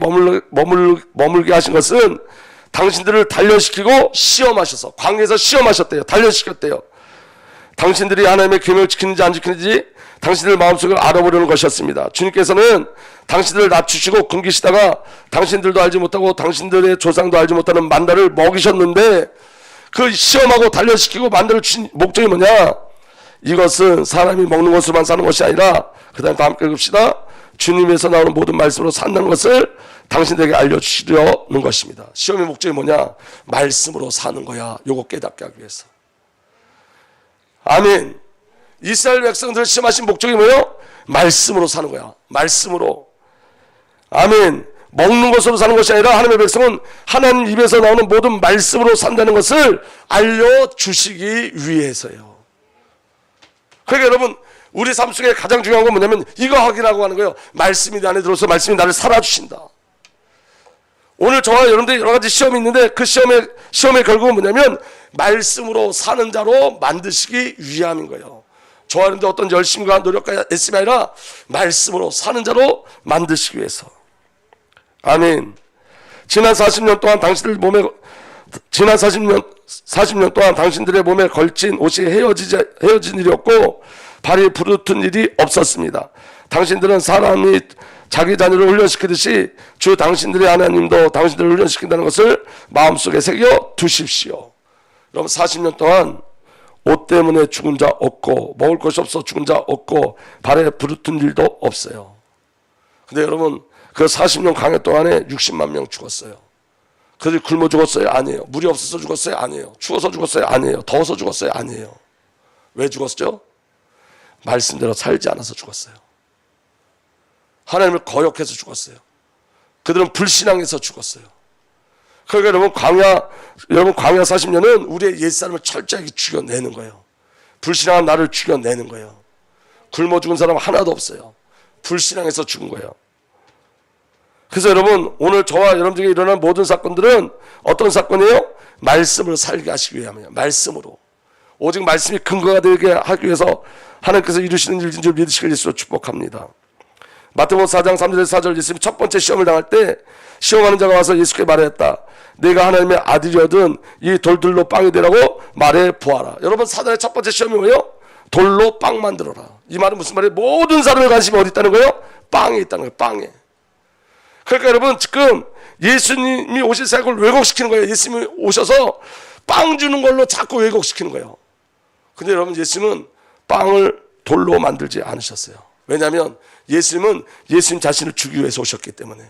머물게 하신 것은 당신들을 단련시키고 시험하셔서, 광야에서 시험하셨대요. 단련시켰대요. 당신들이 하나님의 계명을 지키는지 안 지키는지 당신들 마음속을 알아보려는 것이었습니다. 주님께서는 당신들을 낮추시고 굶기시다가 당신들도 알지 못하고 당신들의 조상도 알지 못하는 만나를 먹이셨는데, 그 시험하고 단련시키고 만나를 주신 목적이 뭐냐? 이것은 사람이 먹는 것으로만 사는 것이 아니라, 그 다음에 다 함께 읽읍시다. 주님에서 나오는 모든 말씀으로 산다는 것을 당신들에게 알려주시려는 것입니다. 시험의 목적이 뭐냐? 말씀으로 사는 거야. 요거 깨닫게 하기 위해서. 아멘. 이스라엘 백성들을 시험하신 목적이 뭐예요? 말씀으로 사는 거야. 말씀으로. 아멘. 먹는 것으로 사는 것이 아니라 하나님의 백성은 하나님 입에서 나오는 모든 말씀으로 산다는 것을 알려주시기 위해서요. 그러니까 여러분 우리 삶 속에 가장 중요한 건 뭐냐면 이거 확인하고 하는 거예요. 말씀이 내 안에 들어서 말씀이 나를 살아주신다. 오늘 저와 여러분들이 여러 가지 시험이 있는데 그 시험의 결국은 뭐냐면 말씀으로 사는 자로 만드시기 위함인 거예요. 저와 여러분들 어떤 열심과 노력과 애씀이 아니라 말씀으로 사는 자로 만드시기 위해서. 아멘. 지난 40년 동안 당신들 몸에 40년 동안 당신들의 몸에 걸친 옷이 헤어진 일이었고 발이 부르튼 일이 없었습니다. 당신들은 사람이 자기 자녀를 훈련시키듯이 주 당신들의 하나님도 당신들을 훈련시킨다는 것을 마음속에 새겨 두십시오. 여러분 40년 동안 옷 때문에 죽은 자 없고 먹을 것이 없어 죽은 자 없고 발에 부르튼 일도 없어요. 근데 여러분 그 40년 강해 동안에 60만 명 죽었어요. 그들이 굶어 죽었어요? 아니에요. 물이 없어서 죽었어요? 아니에요. 추워서 죽었어요? 아니에요. 더워서 죽었어요? 아니에요. 왜 죽었죠? 말씀대로 살지 않아서 죽었어요. 하나님을 거역해서 죽었어요. 그들은 불신앙해서 죽었어요. 그러니까 여러분 광야 40년은 우리의 옛사람을 철저하게 죽여내는 거예요. 불신앙한 나를 죽여내는 거예요. 굶어 죽은 사람 하나도 없어요. 불신앙해서 죽은 거예요. 그래서 여러분 오늘 저와 여러분들에게 일어난 모든 사건들은 어떤 사건이에요? 말씀을 살게 하시기 위함이에요. 말씀으로. 오직 말씀이 근거가 되게 하기 위해서 하나님께서 이루시는 일인 줄 믿으시길 예수로 축복합니다. 마태복음 4장 3절에서 4절 예수님이 첫 번째 시험을 당할 때 시험하는 자가 와서 예수께 말했다. 내가 하나님의 아들이거든 이 돌들로 빵이 되라고 말해 보아라. 여러분 사단의 첫 번째 시험이 뭐예요? 돌로 빵 만들어라. 이 말은 무슨 말이에요? 모든 사람의 관심이 어디 있다는 거예요? 빵에 있다는 거예요. 빵에. 그러니까 여러분 지금 예수님이 오실 생각을 왜곡시키는 거예요. 예수님이 오셔서 빵 주는 걸로 자꾸 왜곡시키는 거예요. 근데 여러분 예수님은 빵을 돌로 만들지 않으셨어요. 왜냐하면 예수님은 예수님 자신을 주기 위해서 오셨기 때문에.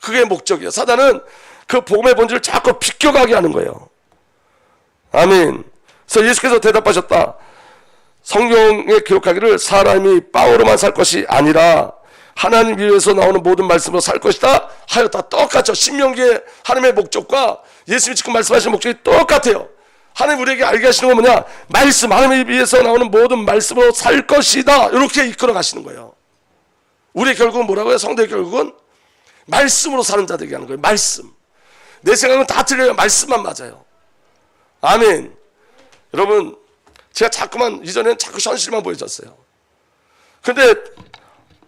그게 목적이에요. 사단은 그 복음의 본질을 자꾸 비껴가게 하는 거예요. 아멘. 그래서 예수께서 대답하셨다. 성경에 기록하기를 사람이 빵으로만 살 것이 아니라 하나님 위에서 나오는 모든 말씀으로 살 것이다 하였다. 똑같죠. 신명기의 하나님의 목적과 예수님이 지금 말씀하시는 목적이 똑같아요. 하나님 우리에게 알게 하시는 건 뭐냐? 말씀, 하나님 위에서 나오는 모든 말씀으로 살 것이다. 이렇게 이끌어 가시는 거예요. 우리의 결국은 뭐라고요? 성도의 결국은 말씀으로 사는 자들에게 하는 거예요. 말씀. 내 생각은 다 틀려요. 말씀만 맞아요. 아멘. 여러분 제가 자꾸만 이전에는 자꾸 현실만 보여줬어요. 근데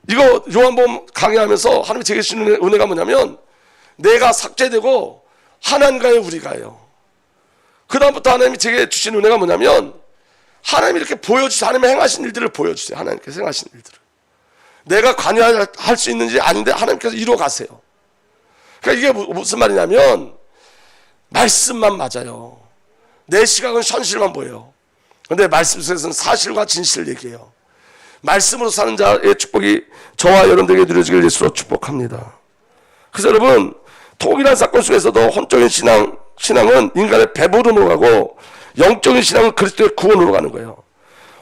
이거 요한복음 강의하면서 하나님이 제게 주시는 은혜가 뭐냐면 내가 삭제되고 하나님과의 우리가요. 그 다음부터 하나님이 제게 주신 은혜가 뭐냐면 하나님이 이렇게 보여주세요. 하나님의 행하신 일들을 보여주세요. 하나님께서 행하신 일들을. 내가 관여할 수 있는지 아닌데 하나님께서 이루어 가세요. 그러니까 이게 무슨 말이냐면 말씀만 맞아요. 내 시각은 현실만 보여요. 그런데 말씀 속에서는 사실과 진실을 얘기해요. 말씀으로 사는 자의 축복이 저와 여러분들에게 누려지길 예수로 축복합니다. 그래서 여러분 통일한 사건 속에서도 혼적인 신앙은 인간의 배부름으로 가고 영적인 신앙은 그리스도의 구원으로 가는 거예요.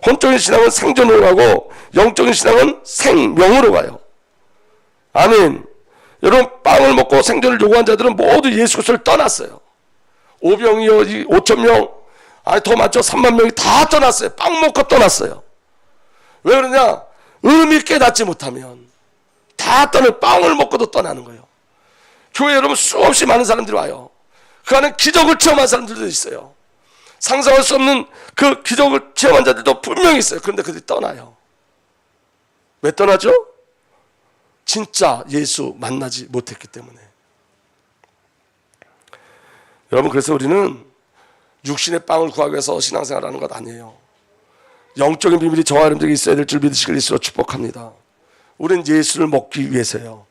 혼적인 신앙은 생존으로 가고 영적인 신앙은 생명으로 가요. 아멘. 여러분 빵을 먹고 생존을 요구한 자들은 모두 예수 그리스도를 떠났어요. 5병이요 5,000명 아니 더 많죠. 3만 명이 다 떠났어요. 빵 먹고 떠났어요. 왜 그러냐? 의미 깨닫지 못하면 다 빵을 먹고도 떠나는 거예요. 교회 여러분 수없이 많은 사람들이 와요. 그 안에 기적을 체험한 사람들도 있어요. 상상할 수 없는 그 기적을 체험한 자들도 분명히 있어요. 그런데 그들이 떠나요. 왜 떠나죠? 진짜 예수 만나지 못했기 때문에. 여러분 그래서 우리는 육신의 빵을 구하기 위해서 신앙생활하는 것 아니에요. 영적인 비밀이 저와 여러분들에게 있어야 될 줄 믿으시길 예수로 축복합니다. 우리는 예수를 먹기 위해서요.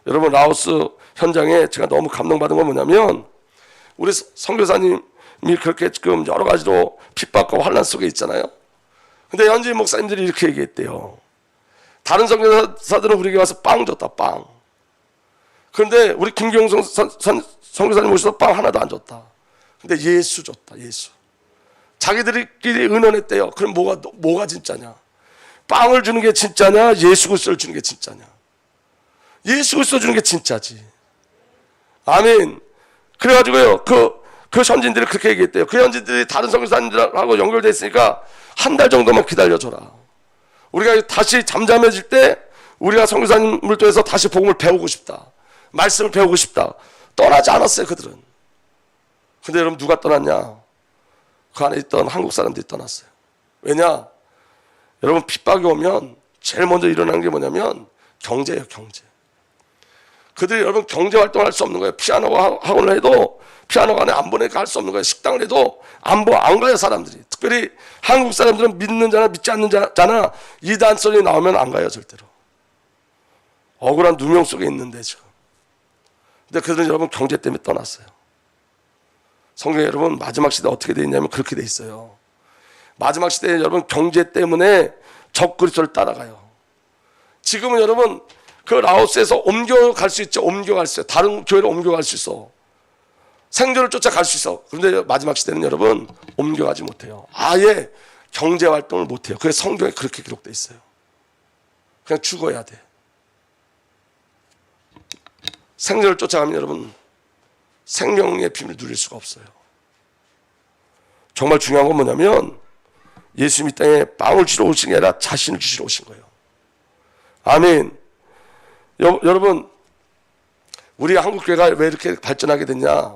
여러분 라오스 현장에 제가 너무 감동받은 건 뭐냐면 우리 선교사님이 그렇게 지금 여러 가지로 핍박과 환난 속에 있잖아요. 근데 현지인 목사님들이 이렇게 얘기했대요. 다른 선교사들은 우리에게 와서 빵 줬다 빵. 그런데 우리 김경성 선교사님 오셔서 빵 하나도 안 줬다. 근데 예수 줬다. 예수. 자기들끼리 의논했대요. 그럼 뭐가 진짜냐? 빵을 주는 게 진짜냐? 예수 그리스도를 주는 게 진짜냐? 예수 그리스도 주는 게 진짜지. 아멘. 그래가지고요. 그 현지인들이 그렇게 얘기했대요. 그 현지인들이 다른 선교사님들하고 연결돼 있으니까 한 달 정도만 기다려줘라. 우리가 다시 잠잠해질 때 우리가 선교사님을 통해서 다시 복음을 배우고 싶다. 말씀을 배우고 싶다. 떠나지 않았어요. 그들은. 근데 여러분 누가 떠났냐? 그 안에 있던 한국 사람들이 떠났어요. 왜냐? 여러분 핍박이 오면 제일 먼저 일어나는 게 뭐냐면 경제예요. 경제. 그들이 여러분 경제활동을 할 수 없는 거예요. 피아노 학원을 해도 피아노관에 안 보내니까 할 수 없는 거예요. 식당을 해도 안 가요. 사람들이. 특별히 한국 사람들은 믿는 자나 믿지 않는 자나 이단 소리 나오면 안 가요. 절대로. 억울한 누명 속에 있는데 지금. 근데 그들은 여러분 경제 때문에 떠났어요. 성경에 여러분 마지막 시대 어떻게 돼 있냐면 그렇게 돼 있어요. 마지막 시대에 여러분 경제 때문에 적그리스도를 따라가요. 지금은 여러분 그 라오스에서 옮겨갈 수 있죠. 옮겨갈 수 있어요. 다른 교회로 옮겨갈 수 있어. 생존을 쫓아갈 수 있어. 그런데 마지막 시대는 여러분 옮겨가지 못해요. 아예 경제활동을 못해요. 그래서 성경에 그렇게 기록되어 있어요. 그냥 죽어야 돼. 생존을 쫓아가면 여러분 생명의 비밀을 누릴 수가 없어요. 정말 중요한 건 뭐냐면 예수님이 땅에 빵을 주시러 오신 게 아니라 자신을 주시러 오신 거예요. 아멘. 여러분 우리 한국교회가 왜 이렇게 발전하게 됐냐.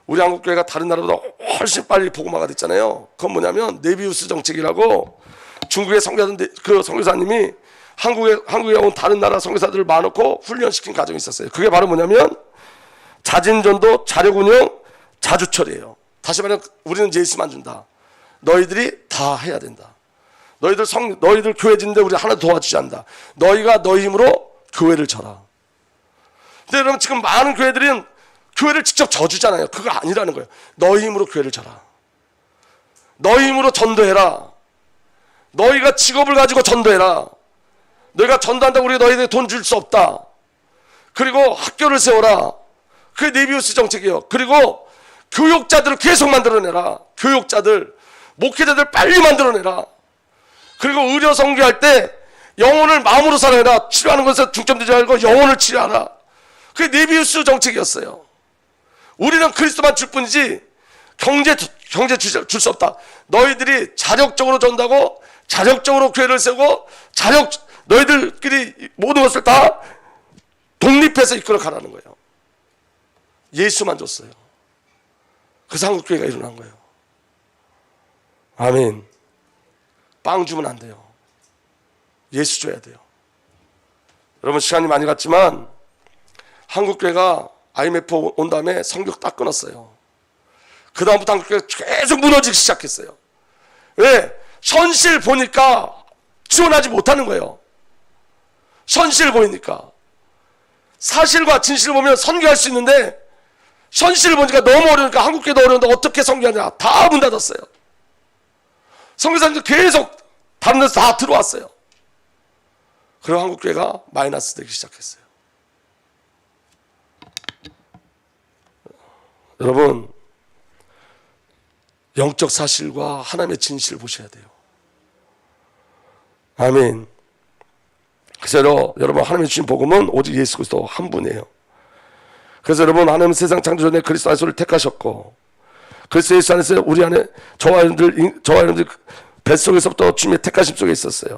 우리 한국교회가 다른 나라보다 훨씬 빨리 복음화가 됐잖아요. 그건 뭐냐면 네비우스 정책이라고 중국의 선교사님이 한국에 온 다른 나라 선교사들을 모아놓고 훈련시킨 과정이 있었어요. 그게 바로 뭐냐면 자진전도, 자력운영, 자주처리예요. 다시 말하면 우리는 예수만 준다. 너희들이 다 해야 된다. 너희들 교회 짓는데 우리 하나 도와주지 않는다. 너희가 너희 힘으로 교회를 져라. 근데 여러분 지금 많은 교회들은 교회를 직접 져주잖아요. 그거 아니라는 거예요. 너희 힘으로 교회를 져라. 너희 힘으로 전도해라. 너희가 직업을 가지고 전도해라. 너희가 전도한다고 우리가 너희들에게 돈 줄 수 없다. 그리고 학교를 세워라. 그게 네비우스 정책이에요. 그리고 교육자들을 계속 만들어내라. 교육자들, 목회자들 빨리 만들어내라. 그리고 의료 선교할 때 영혼을 마음으로 살아라. 치료하는 것에 중점 두지 말고 영혼을 치료하라. 그게 네비우스 정책이었어요. 우리는 그리스도만 줄 뿐이지 경제 줄 수 없다. 너희들이 자력적으로 전다고 자력적으로 교회를 세우고 너희들끼리 모든 것을 다 독립해서 이끌어 가라는 거예요. 예수만 줬어요. 그래서 한국교회가 일어난 거예요. 아멘. 빵 주면 안 돼요. 예수 줘야 돼요. 여러분 시간이 많이 갔지만 한국교회가 IMF 온 다음에 성격 딱 끊었어요. 그 다음부터 한국교회가 계속 무너지기 시작했어요. 왜? 현실 보니까 지원하지 못하는 거예요. 현실 보이니까. 사실과 진실을 보면 선교할 수 있는데 현실을 보니까 너무 어려우니까 한국교회도 어려운데 어떻게 선교하냐. 다 문 닫았어요. 선교사님들 계속 다른 데서 다 들어왔어요. 그리고 한국교회가 마이너스 되기 시작했어요. 여러분 영적 사실과 하나님의 진실을 보셔야 돼요. 아멘. 그래서 여러분 하나님의 주신 복음은 오직 예수 그리스도 한 분이에요. 그래서 여러분 하나님은 세상 창조 전에 그리스도 안에서를 택하셨고 그리스도 예수 안에서 우리 안에 저와 여러분들 뱃속에서부터 주님의 택하심 속에 있었어요.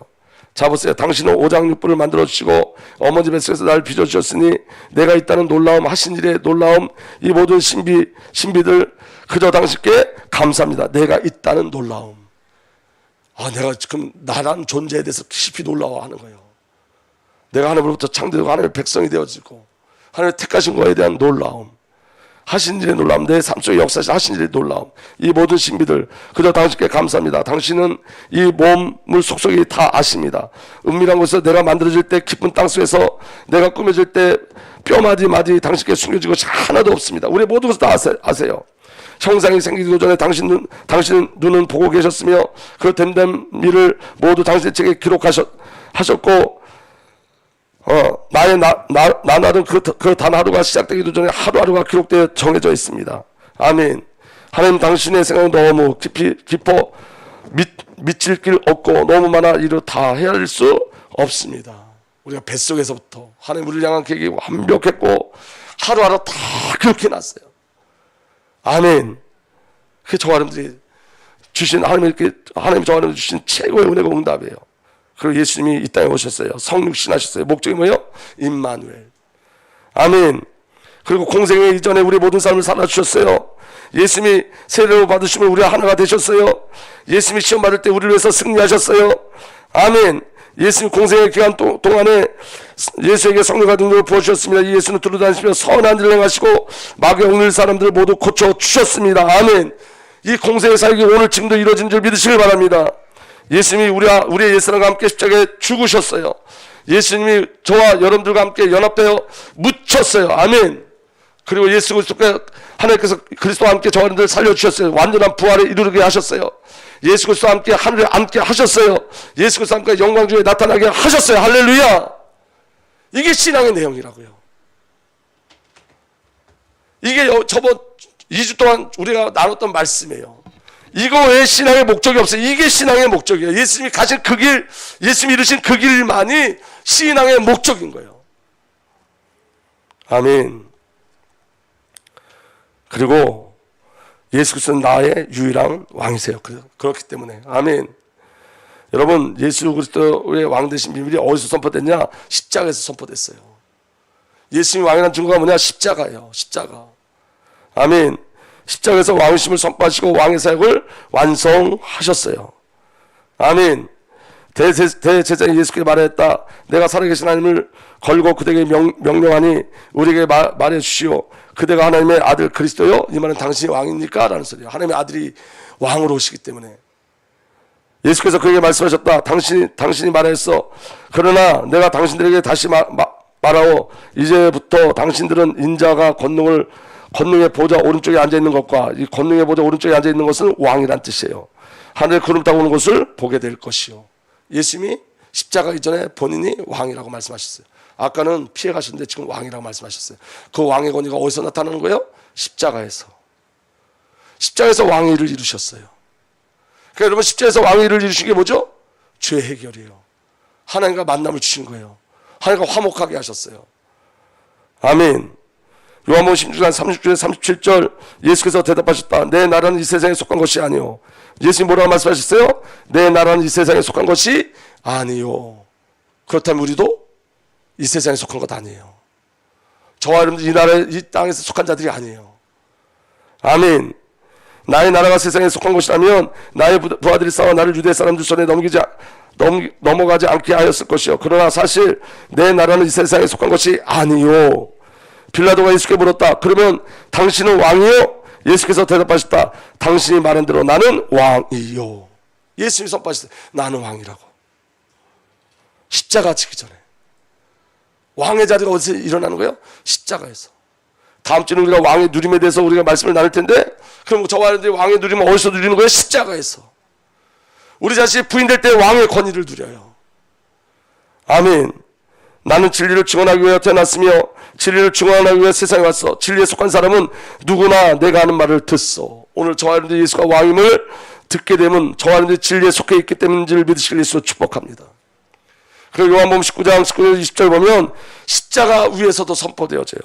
자 보세요. 당신은 오장육부를 만들어주시고 어머니 뱃속에서 나를 빚어주셨으니 내가 있다는 놀라움 하신 일의 놀라움 이 모든 신비들 그저 당신께 감사합니다. 내가 있다는 놀라움. 내가 지금 나란 존재에 대해서 깊이 놀라워하는 거예요. 내가 하나님으로부터 창조되고 하나님의 백성이 되어지고 하나님의 택하신 거에 대한 놀라움 하신 일의 놀라움 내 삶 속에 역사하신 하신 일의 놀라움 이 모든 신비들 그저 당신께 감사합니다. 당신은 이 몸을 속속이 다 아십니다. 은밀한 곳에서 내가 만들어질 때 깊은 땅속에서 내가 꾸며질 때 뼈마디 마디 당신께 숨겨진 것이 하나도 없습니다. 우리 모든 것을 다 아세요. 형상이 생기기 전에 당신 눈은 보고 계셨으며 그 됨됨 일을 모두 당신의 책에 기록하셨고 나의 나날은 그 단 하루가 시작되기도 전에 하루하루가 기록되어 정해져 있습니다. 아멘. 하나님 당신의 생각은 너무 깊어 미칠 길 없고 너무 많아 이루 다 헤아릴 수 없습니다. 우리가 뱃속에서부터 하나님 우리를 향한 계획이 완벽했고 하루하루 다 그렇게 났어요. 아멘. 그게 저와 여러분들이 주신 하나님이 저와 여러분들 주신 최고의 은혜가 응답이에요. 그리고 예수님이 이 땅에 오셨어요. 성육신 하셨어요. 목적이 뭐예요? 임마누엘. 아멘. 그리고 공생애 이전에 우리 모든 삶을 살아주셨어요. 예수님이 세례를 받으시면 우리가 하나가 되셨어요. 예수님이 시험 받을 때 우리를 위해서 승리하셨어요. 아멘. 예수님 공생의 기간 동안에 예수에게 성령과 능력을 부어주셨습니다. 이 예수는 두루다니시며 선한 일을 행하시고 마귀의 옥릴 사람들을 모두 고쳐주셨습니다. 아멘. 이 공생의 사역이 오늘 지금도 이루어진 줄 믿으시길 바랍니다. 예수님이 우리의 옛사람과 함께 십자가에 죽으셨어요. 예수님이 저와 여러분들과 함께 연합되어 묻혔어요. 아멘. 그리고 예수 그리스도께 하나님께서 그리스도와 함께 저와 여러분들 살려주셨어요. 완전한 부활을 이루게 하셨어요. 예수 그리스도와 함께 하늘에 앉게 하셨어요. 예수 그리스도와 함께 영광 중에 나타나게 하셨어요. 할렐루야. 이게 신앙의 내용이라고요. 이게 저번 2주 동안 우리가 나눴던 말씀이에요. 이거 외에 신앙의 목적이 없어요. 이게 신앙의 목적이에요. 예수님이 가신 그 길, 예수님이 이루신 그 길만이 신앙의 목적인 거예요. 아멘. 그리고 예수 그리스도는 나의 유일한 왕이세요. 그렇기 때문에 아멘. 여러분, 예수 그리스도의 왕 되신 비밀이 어디서 선포됐냐? 십자가에서 선포됐어요. 예수님이 왕이라는 증거가 뭐냐? 십자가예요. 십자가. 아멘. 십자가에서 왕심을 선포하시고 왕의 사역을 완성하셨어요. 아멘. 대제사장이 예수께 말했다. 내가 살아계신 하나님을 걸고 그대에게 명령하니 우리에게 말해 주시오. 그대가 하나님의 아들 그리스도요? 이 말은 당신이 왕입니까? 라는 소리예요. 하나님의 아들이 왕으로 오시기 때문에. 예수께서 그에게 말씀하셨다. 당신이 말했어. 그러나 내가 당신들에게 다시 말하오. 이제부터 당신들은 인자가 권능의 보좌 오른쪽에 앉아있는 것과 이 권능의 보좌 오른쪽에 앉아있는 것은 왕이란 뜻이에요. 하늘에 구름 타고 오는 것을 보게 될 것이요. 예수님이 십자가 이전에 본인이 왕이라고 말씀하셨어요. 아까는 피해 가셨는데 지금 왕이라고 말씀하셨어요. 그 왕의 권위가 어디서 나타나는 거예요? 십자가에서. 십자가에서 왕위를 이루셨어요. 그러니까 여러분, 십자가에서 왕위를 이루신 게 뭐죠? 죄 해결이에요. 하나님과 만남을 주신 거예요. 하나님과 화목하게 하셨어요. 아멘. 요한복음 16장 36절 37절 예수께서 대답하셨다. 내 나라는 이 세상에 속한 것이 아니요. 예수님 뭐라고 말씀하셨어요? 내 나라는 이 세상에 속한 것이 아니요. 그렇다면 우리도 이 세상에 속한 것 아니에요. 저와 여러분들 이 나라에, 이 땅에서 속한 자들이 아니에요. 아멘. 나의 나라가 세상에 속한 것이라면 나의 부하들이 싸워 나를 유대 사람들 손에 넘어가지 않게 하였을 것이요. 그러나 사실 내 나라는 이 세상에 속한 것이 아니요. 빌라도가 예수께 물었다. 그러면 당신은 왕이요? 예수께서 대답하셨다. 당신이 말한 대로 나는 왕이요. 예수님이 선포하셨어요. 나는 왕이라고. 십자가 지기 전에. 왕의 자리가 어디서 일어나는 거예요? 십자가에서. 다음 주는 우리가 왕의 누림에 대해서 우리가 말씀을 나눌 텐데, 그럼 저와 여러분들이 왕의 누림을 어디서 누리는 거예요? 십자가에서. 우리 자신이 부인될 때 왕의 권위를 누려요. 아멘. 나는 진리를 증언하기 위해 태어났으며 진리를 증언하기 위해 세상에 왔어. 진리에 속한 사람은 누구나 내가 하는 말을 듣소. 오늘 저와 여러분들이 예수가 왕임을 듣게 되면 저와 여러분들이 진리에 속해 있기 때문인지를 믿으시길 예수로 축복합니다. 그리고 요한복음 19장 19절 20절 보면 십자가 위에서도 선포되어져요.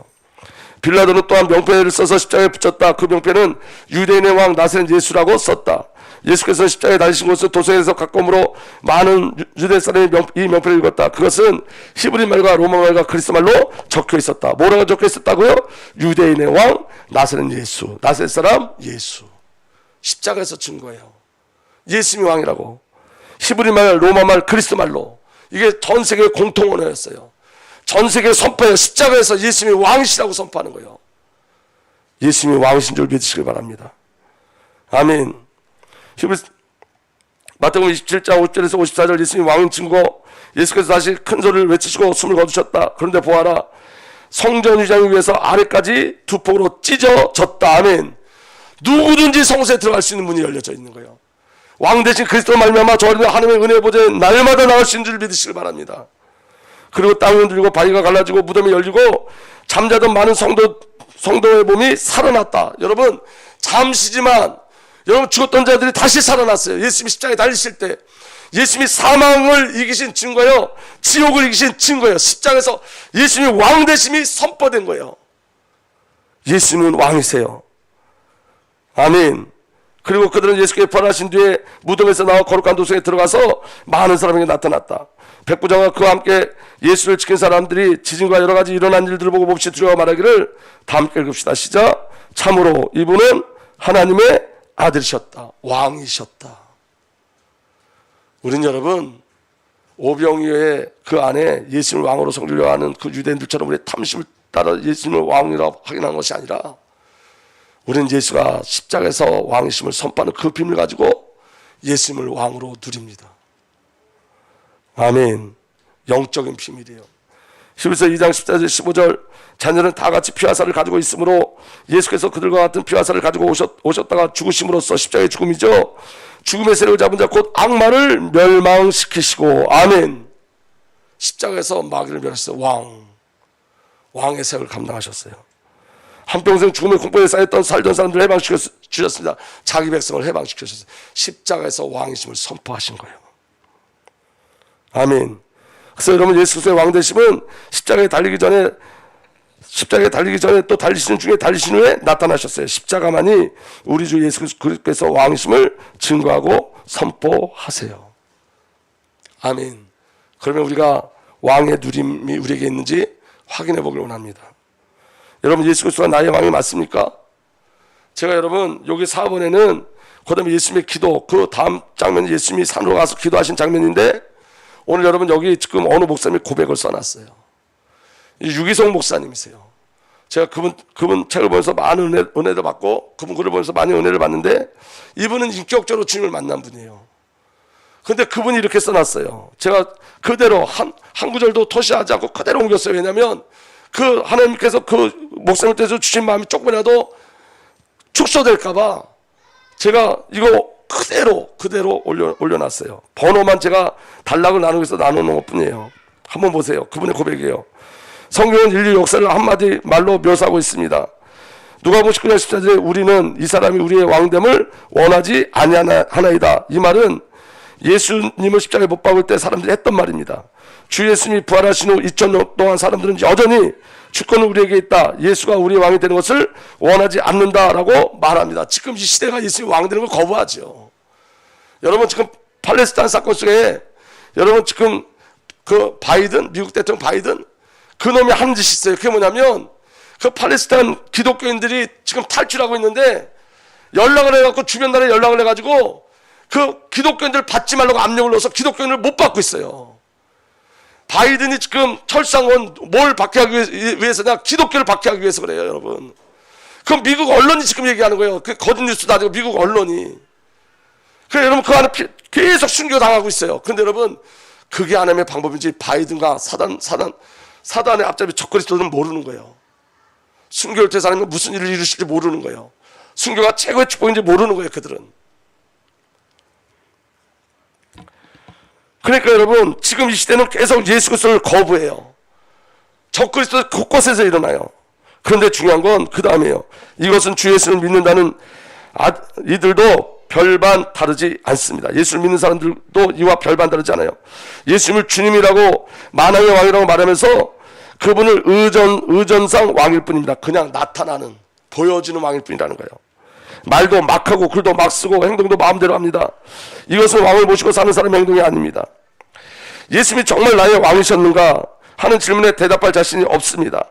빌라도는 또한 명패를 써서 십자가에 붙였다. 그 명패는 유대인의 왕 나사렛 예수라고 썼다. 예수께서 십자가에 달리신 곳은 도성에서 가까움으로 많은 유대 사람이 이 명패를 읽었다. 그것은 히브리 말과 로마 말과 그리스 말로 적혀 있었다. 뭐라고 적혀 있었다고요? 유대인의 왕 나사렛 예수. 나사렛 사람 예수. 십자가에서 증거예요. 예수님이 왕이라고. 히브리 말, 로마 말, 그리스 말로. 이게 전 세계 공통 언어였어요. 전 세계 선포해요. 십자가에서 예수님이 왕이시라고 선포하는 거예요. 예수님이 왕이신 줄 믿으시길 바랍니다. 아멘. 마태복음 27장 50절에서 54절 예수님이 왕인 증거. 예수께서 다시 큰 소리를 외치시고 숨을 거두셨다. 그런데 보아라, 성전 위장을 위해서 아래까지 두 폭으로 찢어졌다. 아멘. 누구든지 성소에 들어갈 수 있는 문이 열려져 있는 거예요. 왕 대신 그리스도 말미암아 저희는 하나님의 은혜 보좌에 날마다 나갈 수 있는 줄 믿으시길 바랍니다. 그리고 땅이 흔들리고 바위가 갈라지고 무덤이 열리고 잠자던 많은 성도의 몸이 살아났다. 여러분, 잠시지만 여러분 죽었던 자들이 다시 살아났어요. 예수님이 십자가에 달리실 때 예수님이 사망을 이기신 증거예요. 지옥을 이기신 증거예요. 십자가에서 예수님이 왕 되심이 선포된 거예요. 예수님은 왕이세요. 아멘. 그리고 그들은 예수께 부활하신 뒤에 무덤에서 나와 거룩한 도성에 들어가서 많은 사람에게 나타났다. 백부장과 그와 함께 예수를 지킨 사람들이 지진과 여러 가지 일어난 일들을 보고 몹시 두려워 말하기를 다 함께 읽읍시다. 시작. 참으로 이분은 하나님의 아들이셨다. 왕이셨다. 우린 여러분 오병이어의 그 안에 예수님을 왕으로 섬기려 하는 그 유대인들처럼 우리의 탐심을 따라 예수님을 왕이라고 확인한 것이 아니라 우리는 예수가 십자가에서 왕이심을 선포하는 그 비밀을 가지고 예수님을 왕으로 누립니다. 아멘. 영적인 비밀이에요. 히브리서 2장 14절 15절 자녀는 다 같이 피화살을 가지고 있으므로 예수께서 그들과 같은 피화살을 가지고 오셨다가 죽으심으로써 십자가의 죽음이죠. 죽음의 세력을 잡은 자 곧 악마를 멸망시키시고 아멘. 십자가에서 마귀를 멸하셨어요. 왕의 세력을 감당하셨어요. 한평생 죽음의 공포에 쌓였던 살던 사람들을 해방시켜 주셨습니다. 자기 백성을 해방시켜주셨어요. 십자가에서 왕이심을 선포하신 거예요. 아멘. 그래서 여러분 예수 그리스도의 왕되심은 십자가에 달리기 전에 또 달리시는 중에 달리신 후에 나타나셨어요. 십자가만이 우리 주 예수 그리스도께서 왕이심을 증거하고 선포하세요. 아멘. 그러면 우리가 왕의 누림이 우리에게 있는지 확인해 보길 원합니다. 여러분 예수 그리스도가 나의 왕이 맞습니까? 제가 여러분 여기 4번에는 그다음에 예수님의 기도, 그 다음 장면이 예수님이 산으로 가서 기도하신 장면인데 오늘 여러분 여기 지금 어느 목사님이 고백을 써놨어요. 유기성 목사님이세요. 제가 그분 책을 보면서 많은 은혜를 받고 그분 글을 보면서 많은 은혜를 받는데 이분은 인격적으로 주님을 만난 분이에요. 근데 그분이 이렇게 써놨어요. 제가 그대로 한 구절도 토시하지 않고 그대로 옮겼어요. 왜냐하면 그 하나님께서 그 목사님께서 주신 마음이 조금이라도 축소될까봐 제가 이거 그대로 올려놨어요. 번호만 제가 단락을 나누기 위해서 나누는 것 뿐이에요. 한번 보세요. 그분의 고백이에요. 성경은 인류 역사를 한마디 말로 묘사하고 있습니다. 누가복음 19장 14절에 우리는 이 사람이 우리의 왕됨을 원하지 아니하나이다. 이 말은 예수님을 십자가에 못 박을 때 사람들이 했던 말입니다. 주 예수님이 부활하신 후 2000년 동안 사람들은 여전히 주권은 우리에게 있다. 예수가 우리의 왕이 되는 것을 원하지 않는다라고 말합니다. 지금 이 시대가 예수님이 왕 되는 걸 거부하죠. 여러분 지금 팔레스타인 사건 속에 여러분 지금 그 바이든, 미국 대통령 바이든 그놈이 하는 짓이 있어요. 그게 뭐냐면 그 팔레스타인 기독교인들이 지금 탈출하고 있는데 연락을 해갖고 주변 나라에 연락을 해가지고 그 기독교인들 받지 말라고 압력을 넣어서 기독교인을 못 받고 있어요. 바이든이 지금 철상원 뭘 박해하기 위해서냐? 기독교를 박해하기 위해서 그래요, 여러분. 그럼 미국 언론이 지금 얘기하는 거예요. 그 거짓 뉴스도 아니고 미국 언론이. 그래 여러분 그 안에 계속 순교 당하고 있어요. 근데 여러분 그게 하나님의 방법인지 바이든과 사단의 앞잡이 적그리스도는 모르는 거예요. 순교를 통해서 하나님은 무슨 일을 이루실지 모르는 거예요. 순교가 최고의 축복인지 모르는 거예요, 그들은. 그러니까 여러분 지금 이 시대는 계속 예수 그리스도를 거부해요. 적그리스도 곳곳에서 일어나요. 그런데 중요한 건 그 다음이에요. 이것은 주 예수를 믿는다는 이들도 별반 다르지 않습니다. 예수를 믿는 사람들도 이와 별반 다르지 않아요. 예수님을 주님이라고 만왕의 왕이라고 말하면서 그분을 의전상 왕일 뿐입니다. 그냥 나타나는 보여지는 왕일 뿐이라는 거예요. 말도 막 하고 글도 막 쓰고 행동도 마음대로 합니다. 이것은 왕을 모시고 사는 사람의 행동이 아닙니다. 예수님이 정말 나의 왕이셨는가 하는 질문에 대답할 자신이 없습니다.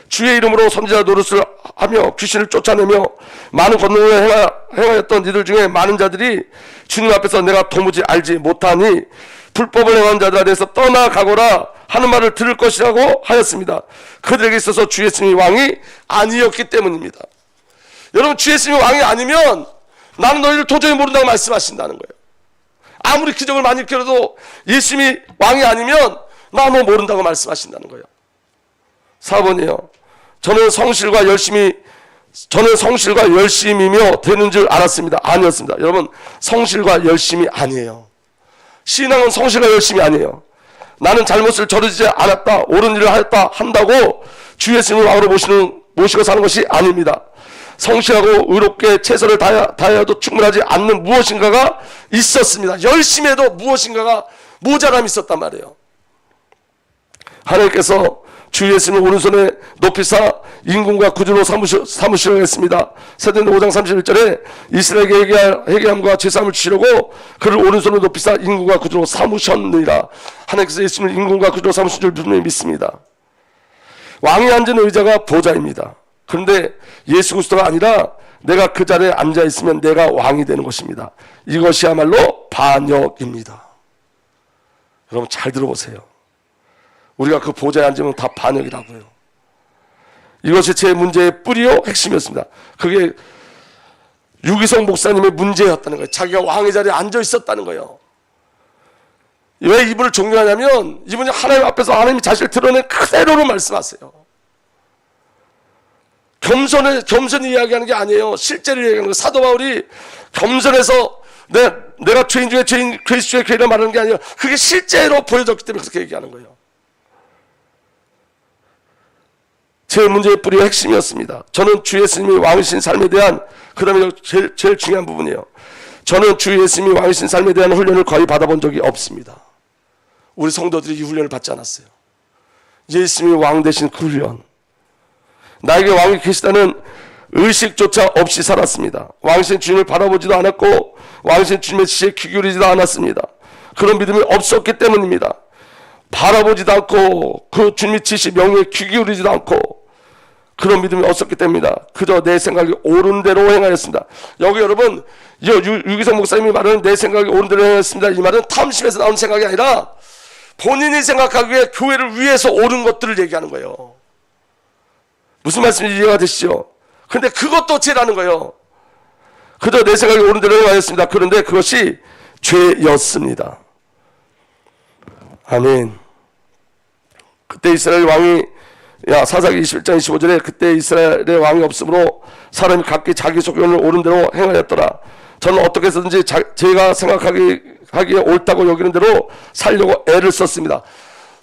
주의 이름으로 선지자 노릇을 하며 귀신을 쫓아내며 많은 권능을 행하였던 이들 중에 많은 자들이 주님 앞에서 내가 도무지 알지 못하니 불법을 행한 자들에 대해서 떠나가거라 하는 말을 들을 것이라고 하였습니다. 그들에게 있어서 주 예수님이 왕이 아니었기 때문입니다. 여러분 주 예수님이 왕이 아니면 나는 너희를 도저히 모른다고 말씀하신다는 거예요. 아무리 기적을 많이 일으켜도 예수님이 왕이 아니면 나 너 모른다고 말씀하신다는 거예요. 4번이에요. 저는 성실과 열심이며 되는 줄 알았습니다. 아니었습니다. 여러분 성실과 열심이 아니에요. 신앙은 성실과 열심이 아니에요. 나는 잘못을 저지르지 않았다, 옳은 일을 하였다 한다고 주 예수님을 왕으로 모시고 사는 것이 아닙니다. 성실하고 의롭게 최선을 다해도 충분하지 않는 무엇인가가 있었습니다. 열심히 해도 무엇인가가 모자람이 있었단 말이에요. 하나님께서 주 예수님을 오른손에 높이사 인군과 구주로 삼으시려고 했습니다. 사도행전 5장 31절에 이스라엘에게 회개함과 죄사함을 주시려고 그를 오른손에 높이사 인군과 구주로 삼으셨느니라. 하나님께서 예수님을 인군과 구주로 삼으신 줄 분명히 믿습니다. 왕이 앉은 의자가 보좌입니다. 그런데 예수 그리스도가 아니라 내가 그 자리에 앉아 있으면 내가 왕이 되는 것입니다. 이것이야말로 반역입니다. 여러분 잘 들어보세요. 우리가 그 보좌에 앉으면 다 반역이라고요. 이것이 제 문제의 뿌리요 핵심이었습니다. 그게 유기성 목사님의 문제였다는 거예요. 자기가 왕의 자리에 앉아 있었다는 거예요. 왜 이분을 존경하냐면 이분이 하나님 앞에서 하나님이 자신을 드러낸 그대로를 말씀하세요. 겸손히 이야기하는 게 아니에요. 실제로 이야기하는 거예요. 사도 바울이 겸손해서 내가 죄인 중에 죄인, 괴수 중에 괴인을 말하는 게 아니에요. 그게 실제로 보여졌기 때문에 그렇게 얘기하는 거예요. 제 문제의 뿌리와 핵심이었습니다. 저는 주 예수님이 왕이신 삶에 대한, 그 다음에 제일 중요한 부분이에요. 저는 주 예수님이 왕이신 삶에 대한 훈련을 거의 받아본 적이 없습니다. 우리 성도들이 이 훈련을 받지 않았어요. 예수님이 왕 되신 그 훈련, 나에게 왕이 계시다는 의식조차 없이 살았습니다. 왕이신 주님을 바라보지도 않았고 왕이신 주님의 지시에 귀 기울이지도 않았습니다. 그런 믿음이 없었기 때문입니다. 바라보지도 않고 그 주님의 지시 명령에 귀 기울이지도 않고 그런 믿음이 없었기 때문입니다. 그저 내 생각이 옳은 대로 행하였습니다. 여기 여러분, 유기성 목사님이 말하는 내 생각이 옳은 대로 행하였습니다, 이 말은 탐심에서 나온 생각이 아니라 본인이 생각하기에 교회를 위해서 옳은 것들을 얘기하는 거예요. 무슨 말씀인지 이해가 되시죠? 그런데 그것도 죄라는 거예요. 그저 내 생각이 옳은 대로 행하였습니다. 그런데 그것이 죄였습니다. 아멘. 그때 이스라엘 왕이, 사사기 21장 25절에 그때 이스라엘의 왕이 없으므로 사람이 각기 자기 소견을 옳은 대로 행하였더라. 저는 어떻게 해서든지 제가 생각하기에 옳다고 여기는 대로 살려고 애를 썼습니다.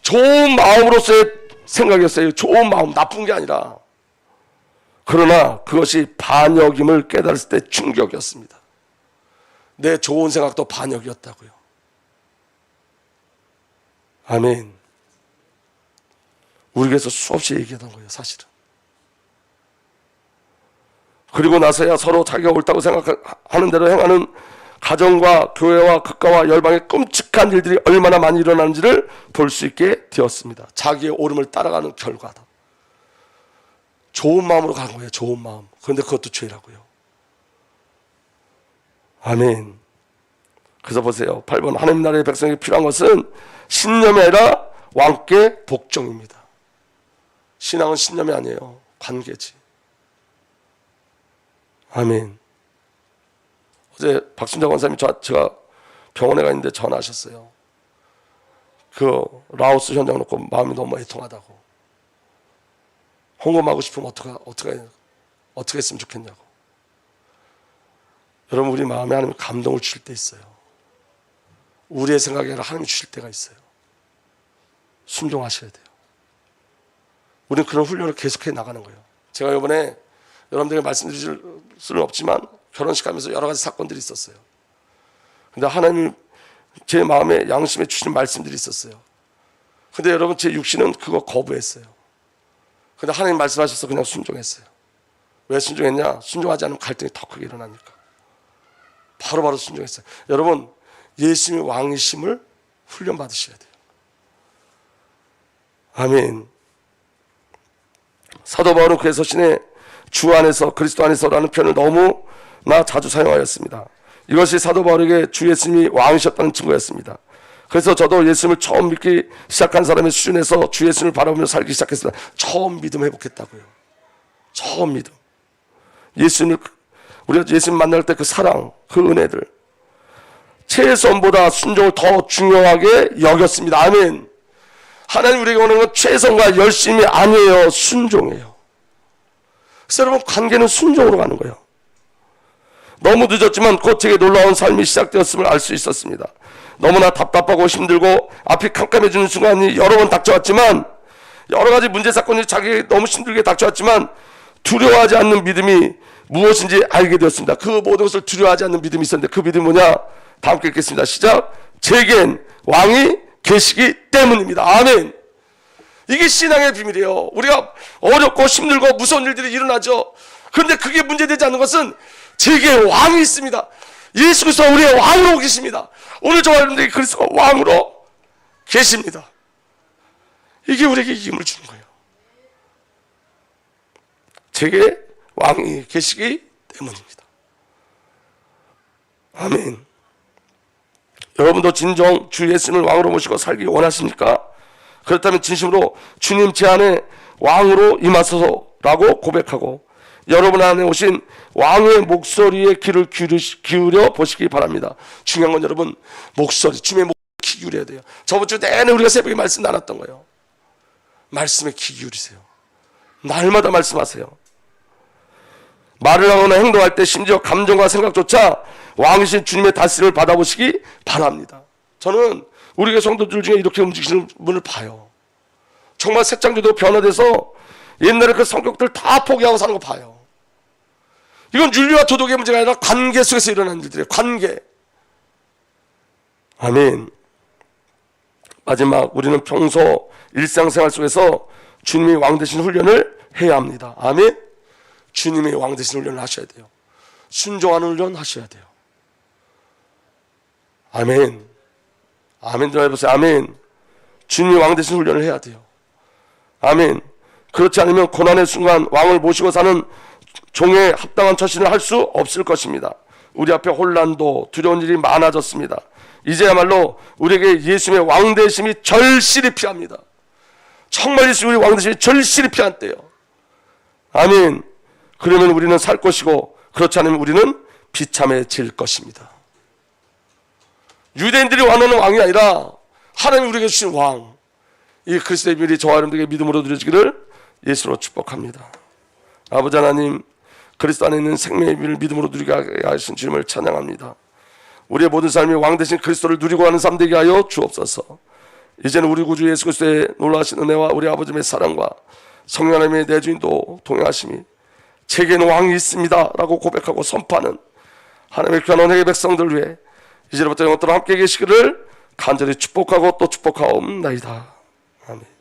좋은 마음으로서의 생각이었어요. 좋은 마음, 나쁜 게 아니라. 그러나 그것이 반역임을 깨달았을 때 충격이었습니다. 내 좋은 생각도 반역이었다고요. 아멘. 우리 교회에서 수없이 얘기하던 거예요, 사실은. 그리고 나서야 서로 자기가 옳다고 생각하는 대로 행하는 가정과 교회와 국가와 열방의 끔찍한 일들이 얼마나 많이 일어나는지를 볼 수 있게 되었습니다. 자기의 옳음을 따라가는 결과다. 좋은 마음으로 간 거예요, 좋은 마음. 그런데 그것도 죄라고요. 아멘. 그래서 보세요, 8번, 하나님 나라의 백성에게 필요한 것은 신념이 아니라 왕께 복종입니다. 신앙은 신념이 아니에요, 관계지. 아멘. 어제 박순자 권사님이 제가 병원에 가 있는데 전화하셨어요. 그 라오스 현장 놓고 마음이 너무 애통하다고. 헌금하고 싶으면 어떻게 했으면 좋겠냐고. 여러분, 우리 마음에 하나님 감동을 주실 때 있어요. 우리의 생각이 아니라 하나님이 주실 때가 있어요. 순종하셔야 돼요. 우리는 그런 훈련을 계속해 나가는 거예요. 제가 이번에 여러분들에게 말씀드릴 수는 없지만 결혼식 하면서 여러 가지 사건들이 있었어요. 근데 하나님이 제 마음에 양심에 주신 말씀들이 있었어요. 근데 여러분, 제 육신은 그거 거부했어요. 근데 하나님 말씀하셔서 그냥 순종했어요. 왜 순종했냐? 순종하지 않으면 갈등이 더 크게 일어나니까. 바로바로 순종했어요. 여러분, 예수님이 왕이심을 훈련받으셔야 돼요. 아멘. 사도 바울은 그의 서신에 주 안에서, 그리스도 안에서라는 표현을 너무나 자주 사용하였습니다. 이것이 사도 바울에게 주 예수님이 왕이셨다는 증거였습니다. 그래서 저도 예수님을 처음 믿기 시작한 사람의 수준에서 주 예수님을 바라보며 살기 시작했습니다. 처음 믿음 회복했다고요. 처음 믿음. 우리가 예수님 만날 때 그 사랑, 그 은혜들, 최선보다 순종을 더 중요하게 여겼습니다. 아멘. 하나님 우리에게 오는 건 최선과 열심이 아니에요, 순종이에요. 그래서 여러분, 관계는 순종으로 가는 거예요. 너무 늦었지만 곧 제게 놀라운 삶이 시작되었음을 알 수 있었습니다. 너무나 답답하고 힘들고 앞이 캄캄해지는 순간이 여러 번 닥쳐왔지만, 여러 가지 문제 사건이 자기에게 너무 힘들게 닥쳐왔지만 두려워하지 않는 믿음이 무엇인지 알게 되었습니다. 그 모든 것을 두려워하지 않는 믿음이 있었는데 그 믿음이 뭐냐? 다 함께 읽겠습니다. 시작. 제겐 왕이 계시기 때문입니다. 아멘. 이게 신앙의 비밀이에요. 우리가 어렵고 힘들고 무서운 일들이 일어나죠. 그런데 그게 문제되지 않는 것은 제게 왕이 있습니다. 예수 그리스도가 우리의 왕으로 계십니다. 오늘 저와 여러분들이 그리스도가 왕으로 계십니다. 이게 우리에게 힘을 주는 거예요. 제게 왕이 계시기 때문입니다. 아멘. 여러분도 진정 주 예수님을 왕으로 모시고 살기 원하십니까? 그렇다면 진심으로 주님 제 안에 왕으로 임하소서라고 고백하고 여러분 안에 오신 왕의 목소리에 귀를 기울여 보시기 바랍니다. 중요한 건 여러분, 목소리, 주님의 목소리 기울여야 돼요. 저번 주 내내 우리가 새벽에 말씀 나눴던 거예요. 말씀에 귀 기울이세요. 날마다 말씀하세요. 말을 하거나 행동할 때 심지어 감정과 생각조차 왕이신 주님의 다스림을 받아보시기 바랍니다. 저는 우리 교회 성도들 중에 이렇게 움직이시는 분을 봐요. 정말 색장조도 변화돼서 옛날에 그 성격들 다 포기하고 사는 거 봐요. 이건 윤리와 도덕의 문제가 아니라 관계 속에서 일어나는 일들이에요. 관계. 아멘. 마지막, 우리는 평소 일상생활 속에서 주님의 왕 되신 훈련을 해야 합니다. 아멘. 주님의 왕 되신 훈련을 하셔야 돼요. 순종하는 훈련 하셔야 돼요. 아멘. 아멘 좀 해보세요. 아멘. 주님의 왕 되신 훈련을 해야 돼요. 아멘. 그렇지 않으면 고난의 순간 왕을 모시고 사는 종의 합당한 처신을 할 수 없을 것입니다. 우리 앞에 혼란도 두려운 일이 많아졌습니다. 이제야말로 우리에게 예수님의 왕되심이 절실히 필요합니다. 정말 예수님의 왕되심이 절실히 필요한 때요. 아멘. 그러면 우리는 살 것이고, 그렇지 않으면 우리는 비참해질 것입니다. 유대인들이 원하는 왕이 아니라 하나님 우리에게 주신 왕, 이 그리스도의 비밀이 저와 여러분들에게 믿음으로 누려지기를 예수로 축복합니다. 아버지 하나님, 그리스도 안에 있는 생명의 비밀을 믿음으로 누리게 하신 주님을 찬양합니다. 우리의 모든 삶이 왕 되신 그리스도를 누리고 가는 삶 되게 하여 주옵소서. 이제는 우리 구주 예수 그리스도의 놀라우신 은혜와 우리 아버지의 사랑과 성령 하나님의 내주인도 동행하심이 제게는 왕이 있습니다 라고 고백하고 선포하는 하나님의 귀한 언약의 백성들 위해 이제부터 영원토록 함께 계시기를 간절히 축복하고 또 축복하옵나이다. 아멘.